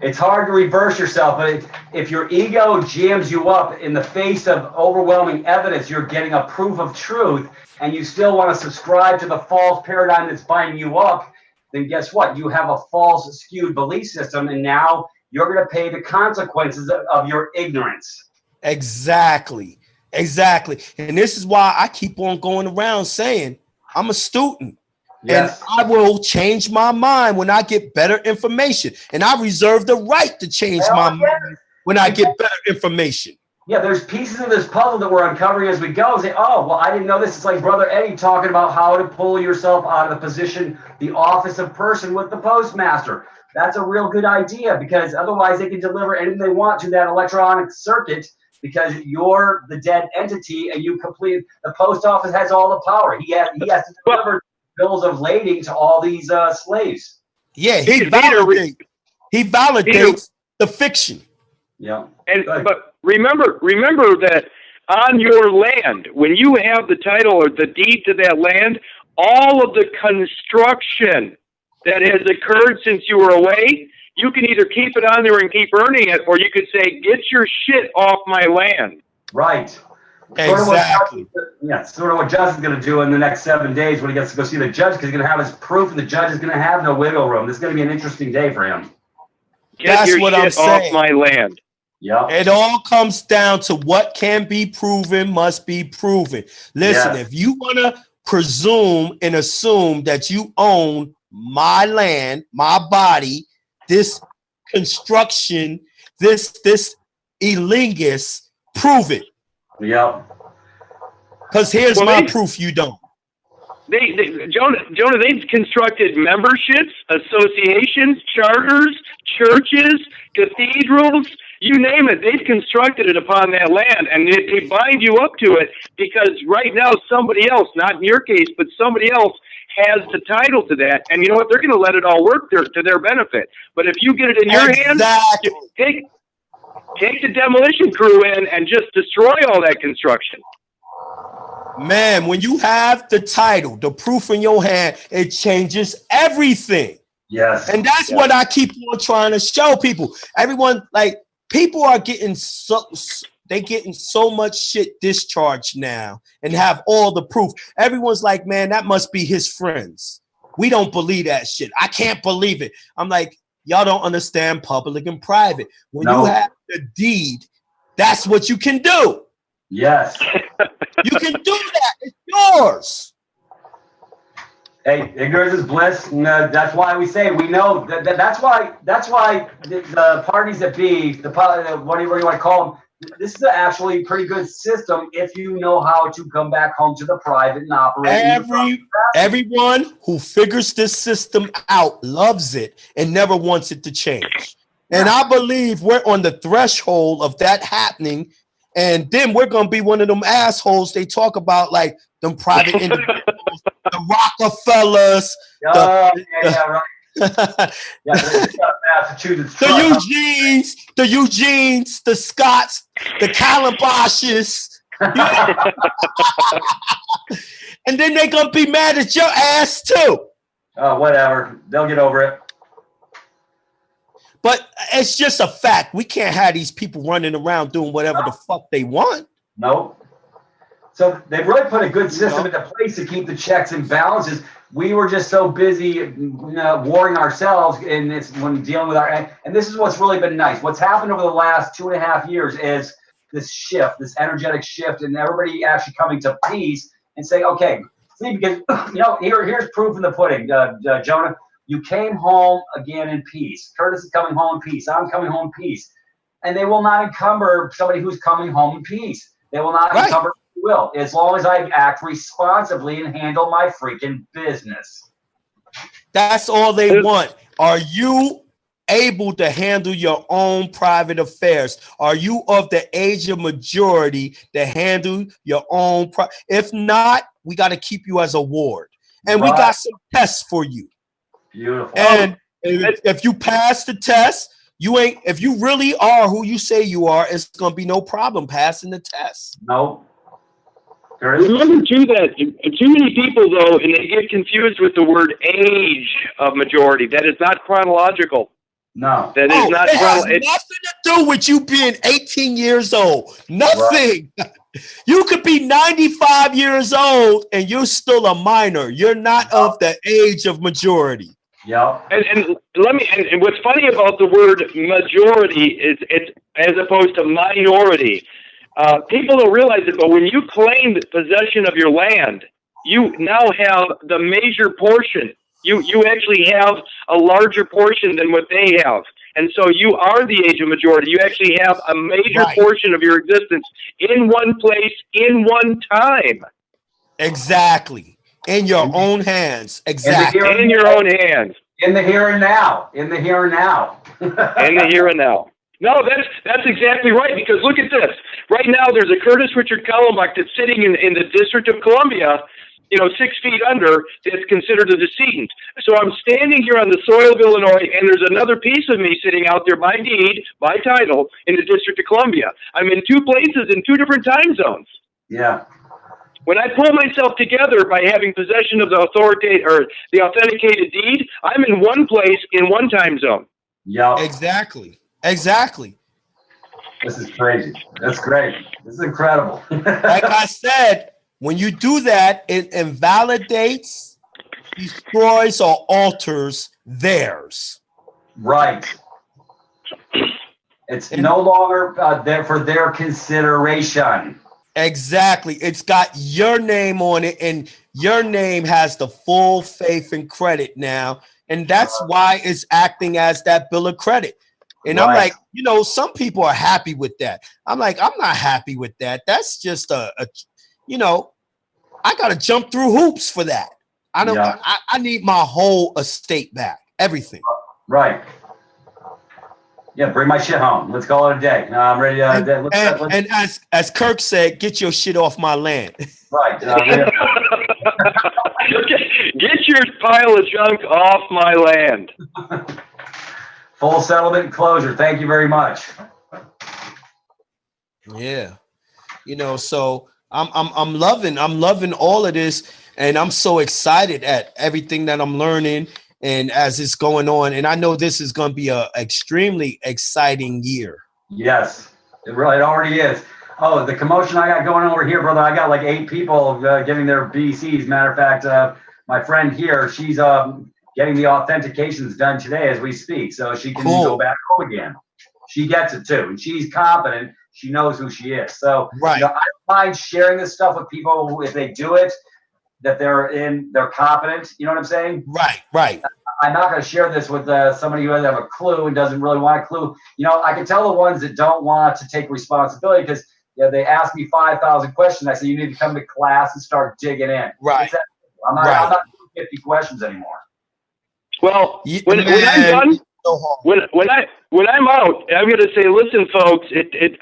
It's hard to reverse yourself, but if your ego jams you up in the face of overwhelming evidence, you're getting a proof of truth, and you still want to subscribe to the false paradigm that's binding you up, then guess what? You have a false, skewed belief system, and now you're going to pay the consequences of your ignorance. Exactly. Exactly. And this is why I keep on going around saying I'm a student. Yes. And I will change my mind when I get better information. And I reserve the right to change my mind when I get better information. Yeah, there's pieces of this puzzle that we're uncovering as we go. Say, oh, well, I didn't know this. It's like Brother Eddie talking about how to pull yourself out of the position, the office of person with the postmaster. That's a real good idea, because otherwise they can deliver anything they want to that electronic circuit, because you're the dead entity and you complete. The post office has all the power. He has to deliver bills of lading to all these slaves. Yeah, he validates the fiction. Yeah. But remember that on your land, when you have the title or the deed to that land, all of the construction that has occurred since you were away, you can either keep it on there and keep earning it, or you could say, get your shit off my land. Right. Exactly. Sort of what Justin's going to do in the next 7 days when he gets to go see the judge, because he's going to have his proof, and the judge is going to have no wiggle room. This is going to be an interesting day for him. Get your shit off my land. Yeah. It all comes down to what can be proven must be proven. Listen, if you want to presume and assume that you own my land, my body, this construction, this elingus, prove it. Yeah. Because here's my proof you don't. Jonah, they've constructed memberships, associations, charters, churches, cathedrals, you name it. They've constructed it upon that land, and they bind you up to it because right now somebody else, not in your case, but somebody else has the title to that. And you know what? They're going to let it all work to their benefit. But if you get it in your hands, take the demolition crew in and just destroy all that construction. Man, when you have the title, the proof in your hand, it changes everything. Yes. And that's what I keep on trying to show people. Everyone, like, people are getting getting so much shit discharged now and have all the proof. Everyone's like, man, that must be his friends. We don't believe that shit. I can't believe it. I'm like, y'all don't understand public and private. When you have the deed, that's what you can do. Yes. You can do that. It's yours. Hey, ignorance is bliss. And, that's why we say we know that's why the parties that be whatever you want to call them. This is actually a pretty good system if you know how to come back home to the private and operate. Everyone who figures this system out loves it and never wants it to change. And I believe we're on the threshold of that happening. And then we're going to be one of them assholes they talk about, like them private individuals, the Rockefellers, Massachusetts, the Eugenes, the Scotts, the Kallenbaches. And then they're going to be mad at your ass too. Whatever. They'll get over it. But it's just a fact. We can't have these people running around doing whatever the fuck they want. No. So they've really put a good system into place to keep the checks and balances. We were just so busy warring ourselves and it's when dealing with and this is what's really been nice. What's happened over the last 2.5 years is this shift, this energetic shift, and everybody actually coming to peace and saying, okay, see, because here's proof in the pudding, Jonah. You came home again in peace. Kurtis is coming home in peace. I'm coming home in peace. And they will not encumber somebody who's coming home in peace. They will not encumber will, as long as I act responsibly and handle my freaking business. That's all they want. Are you able to handle your own private affairs? Are you of the age of majority to handle your own? If not, we got to keep you as a ward. And we got some tests for you. Beautiful. And if you pass the test, if you really are who you say you are, it's going to be no problem passing the test. No. Remember too that too many people though, and they get confused with the word age of majority. That is not chronological. No. That is not. It has nothing to do with you being 18 years old. Nothing. Right. You could be 95 years old and you're still a minor. You're not of the age of majority. Yeah. And what's funny about the word majority is it's as opposed to minority. People don't realize it, but when you claim possession of your land, you now have the major portion. You actually have a larger portion than what they have. And so you are the age of majority. You actually have a major portion of your existence in one place, in one time. Exactly. In your own hands. Exactly. In your own hands. In the here and now. In the here and now. In the here and now. No, that's exactly right, because look at this. Right now, there's a Curtis Richard kallenbach that's sitting in the District of Columbia, 6 feet under, that's considered a decedent. So I'm standing here on the soil of Illinois, and there's another piece of me sitting out there by deed, by title, in the District of Columbia. I'm in two places in two different time zones. Yeah. When I pull myself together by having possession of the authenticated deed, I'm in one place in one time zone. Yeah. Exactly. This is crazy. That's great. This is incredible. Like I said, when you do that, it invalidates, destroys, or alters theirs. Right. It's no longer there for their consideration. Exactly. It's got your name on it, and your name has the full faith and credit now. And that's why it's acting as that bill of credit. And I'm like, some people are happy with that. I'm like, I'm not happy with that. That's just I got to jump through hoops for that. I need my whole estate back. Everything. Right. Yeah, bring my shit home. Let's call it a day. I'm ready to. And as Kirk said, get your shit off my land. Right. Get your pile of junk off my land. Full settlement and closure. Thank you very much. Yeah. So I'm loving all of this, and I'm so excited at everything that I'm learning and as it's going on. And I know this is going to be a extremely exciting year. Yes, it already is. Oh, the commotion I got going on over here, brother. I got like 8 people getting their BCs. Matter of fact, my friend here, she's getting the authentications done today as we speak, so she can go back home again. She gets it too, and she's confident. She knows who she is. So right. I mind sharing this stuff with people who, if they do it, that they're competent. You know what I'm saying? Right, right. I'm not going to share this with somebody who doesn't have a clue and doesn't really want a clue. I can tell the ones that don't want to take responsibility because they ask me 5,000 questions. I say, you need to come to class and start digging in. Right. I'm not doing 50 questions anymore. Well, when I'm done, when I'm out, I'm going to say, listen, folks,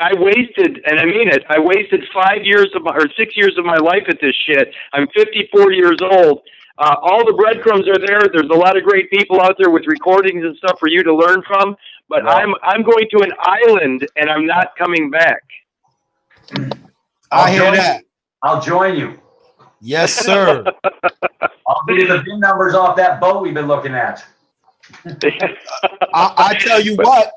I wasted, and I mean it, I wasted 6 years of my life at this shit. I'm 54 years old. All the breadcrumbs are there. There's a lot of great people out there with recordings and stuff for you to learn from. But I'm going to an island, and I'm not coming back. I hear that. I'll join you. Yes, sir. I'll give you the VIN numbers off that boat we've been looking at. I tell you what,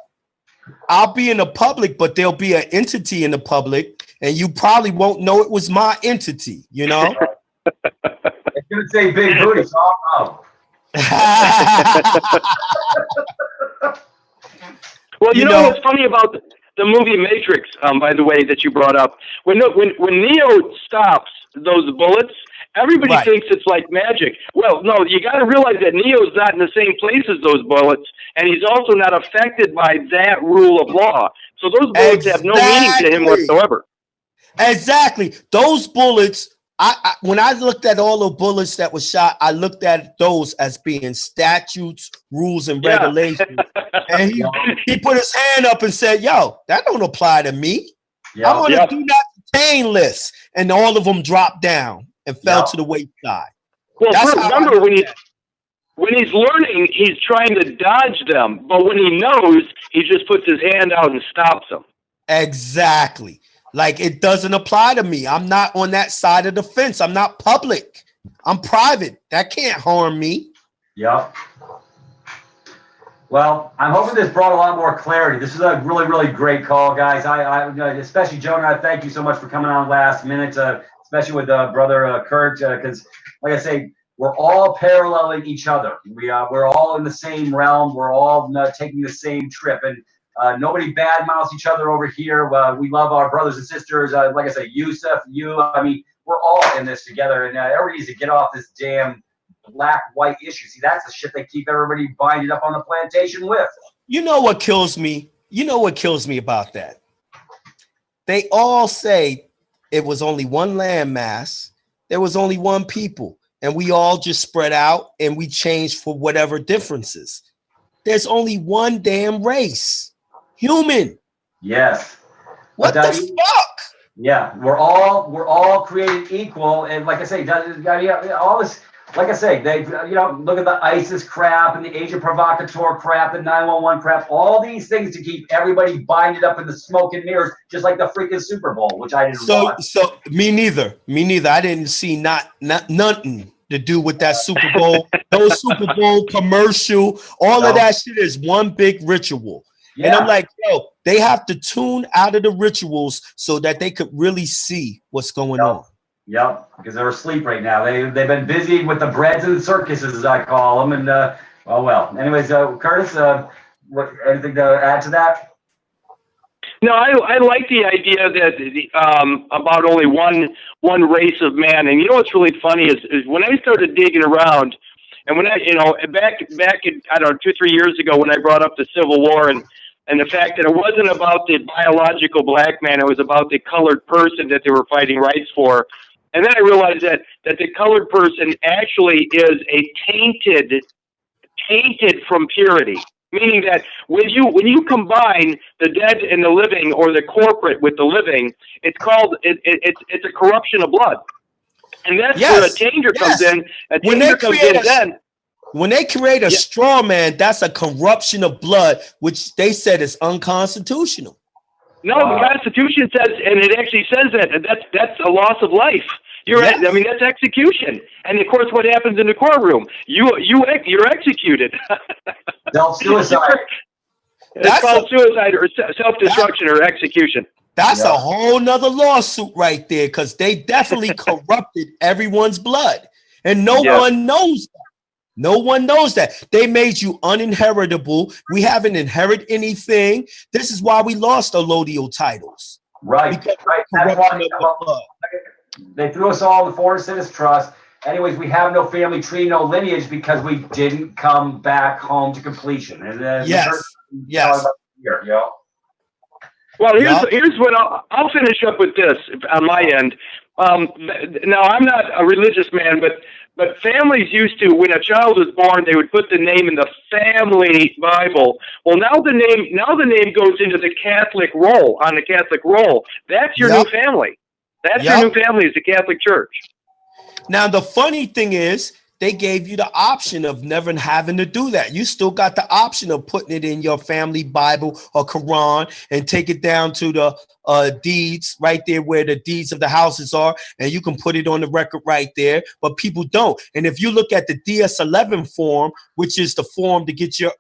I'll be in the public, but there'll be an entity in the public, and you probably won't know it was my entity, It's going to say big booty, so I'll know. Well, you know what's funny about the movie Matrix, by the way, that you brought up? When Neo stops those bullets, everybody thinks it's like magic. Well, no, you got to realize that Neo's not in the same place as those bullets, and he's also not affected by that rule of law. So those bullets have no meaning to him whatsoever. Exactly. Those bullets, when I looked at all the bullets that were shot, I looked at those as being statutes, rules, and regulations. And he put his hand up and said, yo, that don't apply to me. I'm on a do not detain list. And all of them dropped down and fell to the wayside. Well, remember, when he's learning, he's trying to dodge them. But when he knows, he just puts his hand out and stops them. Exactly. Like, it doesn't apply to me. I'm not on that side of the fence. I'm not public. I'm private. That can't harm me. Yep. Well, I'm hoping this brought a lot more clarity. This is a really, really great call, guys. I especially Jonah, I thank you so much for coming on last minute, especially with brother Kurt, because, like I say, we're all paralleling each other. We're all in the same realm. We're all taking the same trip, and nobody badmouths each other over here. We love our brothers and sisters. Like I say, Yusuf, I mean, we're all in this together, and everybody needs to get off this damn black-white issue. See, that's the shit they keep everybody binded up on the plantation with. You know what kills me? You know what kills me about that? They all say it was only one landmass. There was only one people, and we all just spread out and we changed for whatever differences. There's only one damn race. Human. Yes. What the fuck? Yeah, we're all created equal, and like I say, all this. Like I say, they look at the ISIS crap and the agent provocateur crap, the 911 crap, all these things to keep everybody binded up in the smoke and mirrors, just like the freaking Super Bowl, which I didn't watch. So me neither. I didn't see not nothing to do with that Super Bowl, those Super Bowl commercial, all of that shit is one big ritual. Yeah. And I'm like, yo, they have to tune out of the rituals so that they could really see what's going on. Yep, because they're asleep right now. They've been busy with the breads and the circuses, as I call them. And oh well. Anyways, Kurtis, anything to add to that? No, I like the idea that about only one race of man. And you know what's really funny is when I started digging around, and when I back in, I don't know, 2-3 years ago when I brought up the Civil War and the fact that it wasn't about the biological black man, it was about the colored person that they were fighting rights for. And then I realized that the colored person actually is a tainted from purity, meaning that when you combine the dead and the living, or the corporate with the living, it's a corruption of blood, and that's where a tainter comes in. A tainter comes in then. When they create a straw man, that's a corruption of blood, which they said is unconstitutional. No, the Constitution says, and it actually says that's a loss of life. You're Yes. I mean, that's execution. And of course, what happens in the courtroom? You're executed. Self-suicide. It's called suicide or self-destruction or execution. That's a whole nother lawsuit right there, because they definitely corrupted everyone's blood. And no one knows that. No one knows that. They made you uninheritable. We haven't inherited anything. This is why we lost allodial titles. Right. That's why they threw us all in the Foreign Citizens Trust. Anyways, we have no family tree, no lineage, because we didn't come back home to completion. And then Well, here's what I'll finish up with this on my end. Now, I'm not a religious man, but families used to, when a child was born, they would put the name in the family Bible. Well, now the name goes into the Catholic roll, on the Catholic roll. That's your new family. That's your new family, is the Catholic Church. Now, the funny thing is, they gave you the option of never having to do that. You still got the option of putting it in your family Bible or Quran and take it down to the deeds right there where the deeds of the houses are, and you can put it on the record right there, but people don't. And if you look at the DS-11 form, which is the form to get your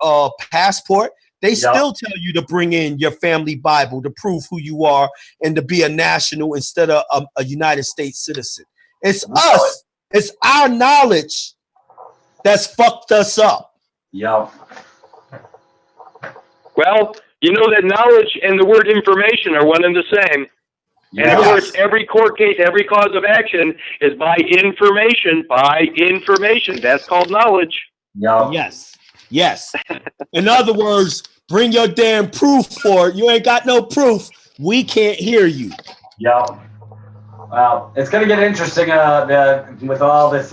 passport, they still tell you to bring in your family Bible to prove who you are and to be a national instead of a United States citizen. It's us. It's our knowledge that's fucked us up. Yep. Well, you know that knowledge and the word information are one and the same. And of course, every court case, every cause of action is by information. By information. That's called knowledge. Yep. Yes. In other words, bring your damn proof for it. You ain't got no proof. We can't hear you. Yep. Well, it's going to get interesting with all this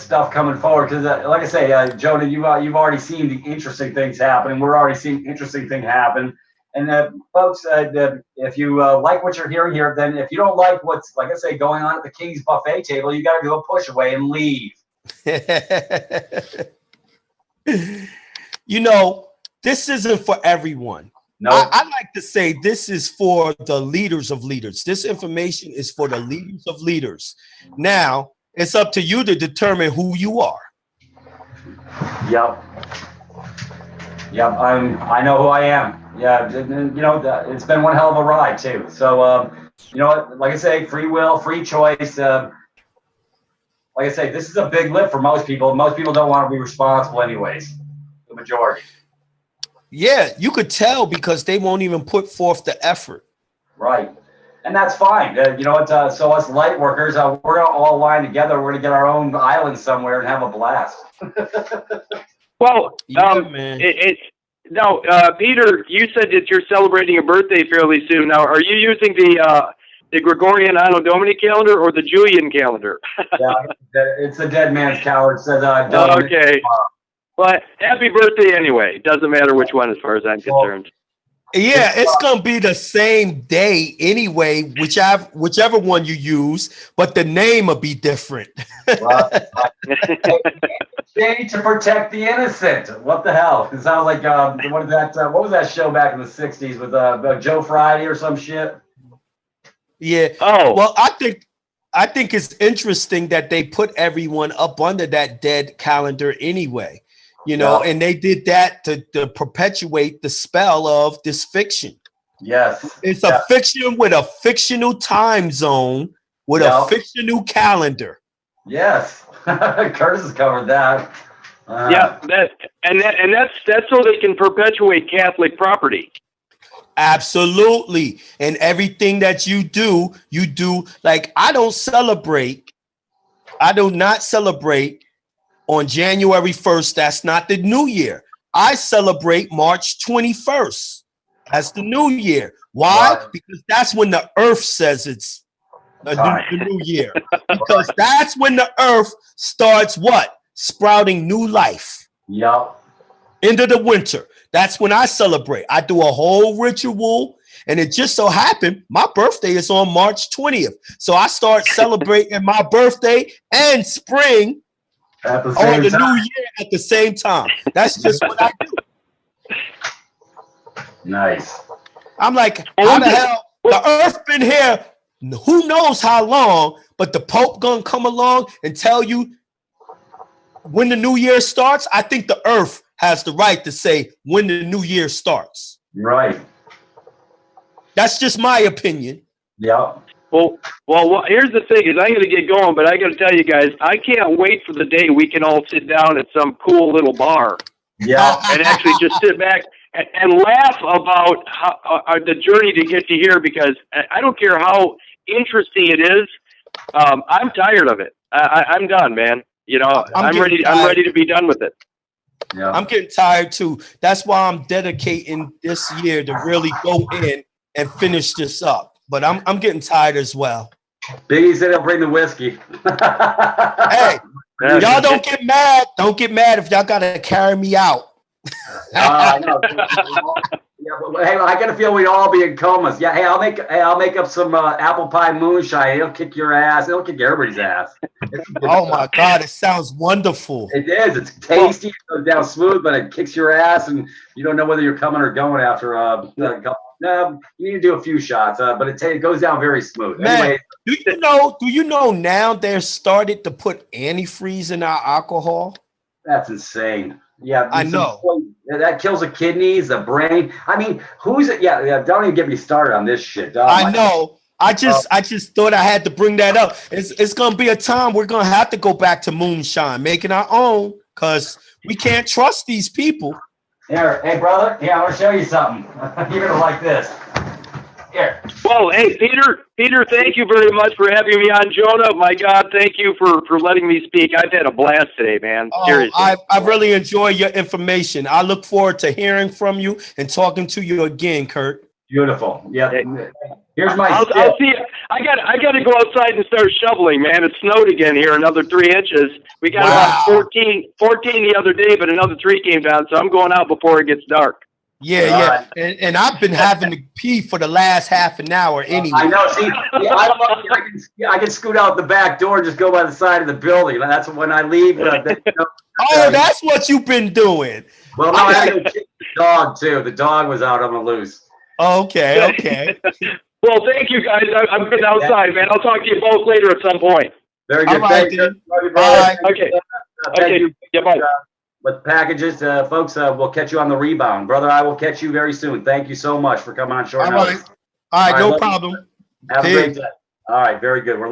stuff coming forward, because, like I say, Jonah, you've already seen the interesting things happen, and we're already seeing interesting things happen. And folks, if you like what you're hearing here, then if you don't like what's, like I say, going on at the King's buffet table, you got to do a push away and leave. You know, this isn't for everyone. No, I like to say this is for the leaders of leaders. This information is for the leaders of leaders. Now, it's up to you to determine who you are. Yep. I know who I am. Yeah, you know, it's been one hell of a ride too. So, you know what? Like I say, free will, free choice. Like I say, this is a big lift for most people. Most people don't want to be responsible, anyways. The majority. Yeah, you could tell because they won't even put forth the effort. Right. And that's fine. You know what? So us light workers, we're going to all align together. We're going to get our own island somewhere and have a blast. Well, man. Now, Peter, you said that you're celebrating a birthday fairly soon. Now, are you using the Gregorian Anno Domini calendar or the Julian calendar? Yeah, it's the dead man's calendar. It says, okay. But happy birthday anyway. Doesn't matter which one as far as I'm concerned. Yeah, it's gonna be the same day anyway, whichever one you use, but the name will be different. Day to protect the innocent. What the hell? It sounds like what was that show back in the '60s with Joe Friday or some shit? Yeah. Oh. Well, I think it's interesting that they put everyone up under that dead calendar anyway. You know, and they did that to perpetuate the spell of this fiction. Yes. It's a fiction with a fictional time zone with a fictional calendar. Yes. Curtis has covered that. That's so they can perpetuate Catholic property. Absolutely. And everything that you do like I do not celebrate on January 1st. That's not the new year. I celebrate March 21st. That's the new year. Why? Right. Because that's when the earth says it's the new year. Because that's when the earth starts what? Sprouting new life. Yep. Into the winter. That's when I celebrate. I do a whole ritual. And it just so happened my birthday is on March 20th. So I start celebrating my birthday and spring at the same the time. new year at the same time. That's just what I do. Nice. I'm like, how the hell the earth been here who knows how long, but the Pope gonna come along and tell you when the new year starts? I think the earth has the right to say when the new year starts. Right. That's just my opinion. Yeah. Well, here's the thing: is I'm going to get going, but I got to tell you guys, I can't wait for the day we can all sit down at some cool little bar, Yeah, and actually just sit back and laugh about the journey to get to here. Because I don't care how interesting it is, I'm tired of it. I'm done, man. You know, I'm ready. I'm ready to be done with it. yeah. I'm getting tired too. That's why I'm dedicating this year to really go in and finish this up. But I'm getting tired as well. Biggie said he'll bring the whiskey. Hey, y'all don't get mad. Don't get mad if y'all gotta carry me out. I know. Yeah, but hey, I got a feel we'd all be in comas. Yeah, hey, I'll make up some apple pie moonshine. It'll kick your ass. It'll kick everybody's ass. Oh my God, it sounds wonderful. It is. It's tasty. It goes down smooth, but it kicks your ass, and you don't know whether you're coming or going after a couple. No, you need to do a few shots, but it goes down very smooth. Man, Anyway, do you know now they're started to put antifreeze in our alcohol? that's insane. Yeah, I know. That kills the kidneys, the brain. I mean, who's it? Yeah, don't even get me started on this shit. I know. I just thought I had to bring that up. It's gonna be a time we're gonna have to go back to moonshine, making our own, because we can't trust these people. Here, hey brother, here, I want to show you something. You're gonna like this. Here. Well, hey, Peter, thank you very much for having me on. Jonah, my God, thank you for letting me speak. I've had a blast today, man. Seriously. I really enjoy your information. I look forward to hearing from you and talking to you again, Kurt. Beautiful. Yeah. Here's my. I'll see you. I got to go outside and start shoveling, man. It snowed again here, another 3 inches. We got about 14 the other day, but another 3 came down. So I'm going out before it gets dark. Yeah. And I've been having to pee for the last half an hour anyway. I know. See, I can scoot out the back door and just go by the side of the building. That's when I leave. That's what you've been doing. Well, no, I had to kick the dog too. The dog was out on the loose. Okay. Well, thank you guys. I'm getting outside, man. I'll talk to you both later at some point. Very good. All right, Thank you. All Bye. Okay. Thank you. Yeah, bye. With packages, folks, we'll catch you on the rebound. Brother, I will catch you very soon. Thank you so much for coming on short notice. All right, no problem. Have a great day. All right, very good. We're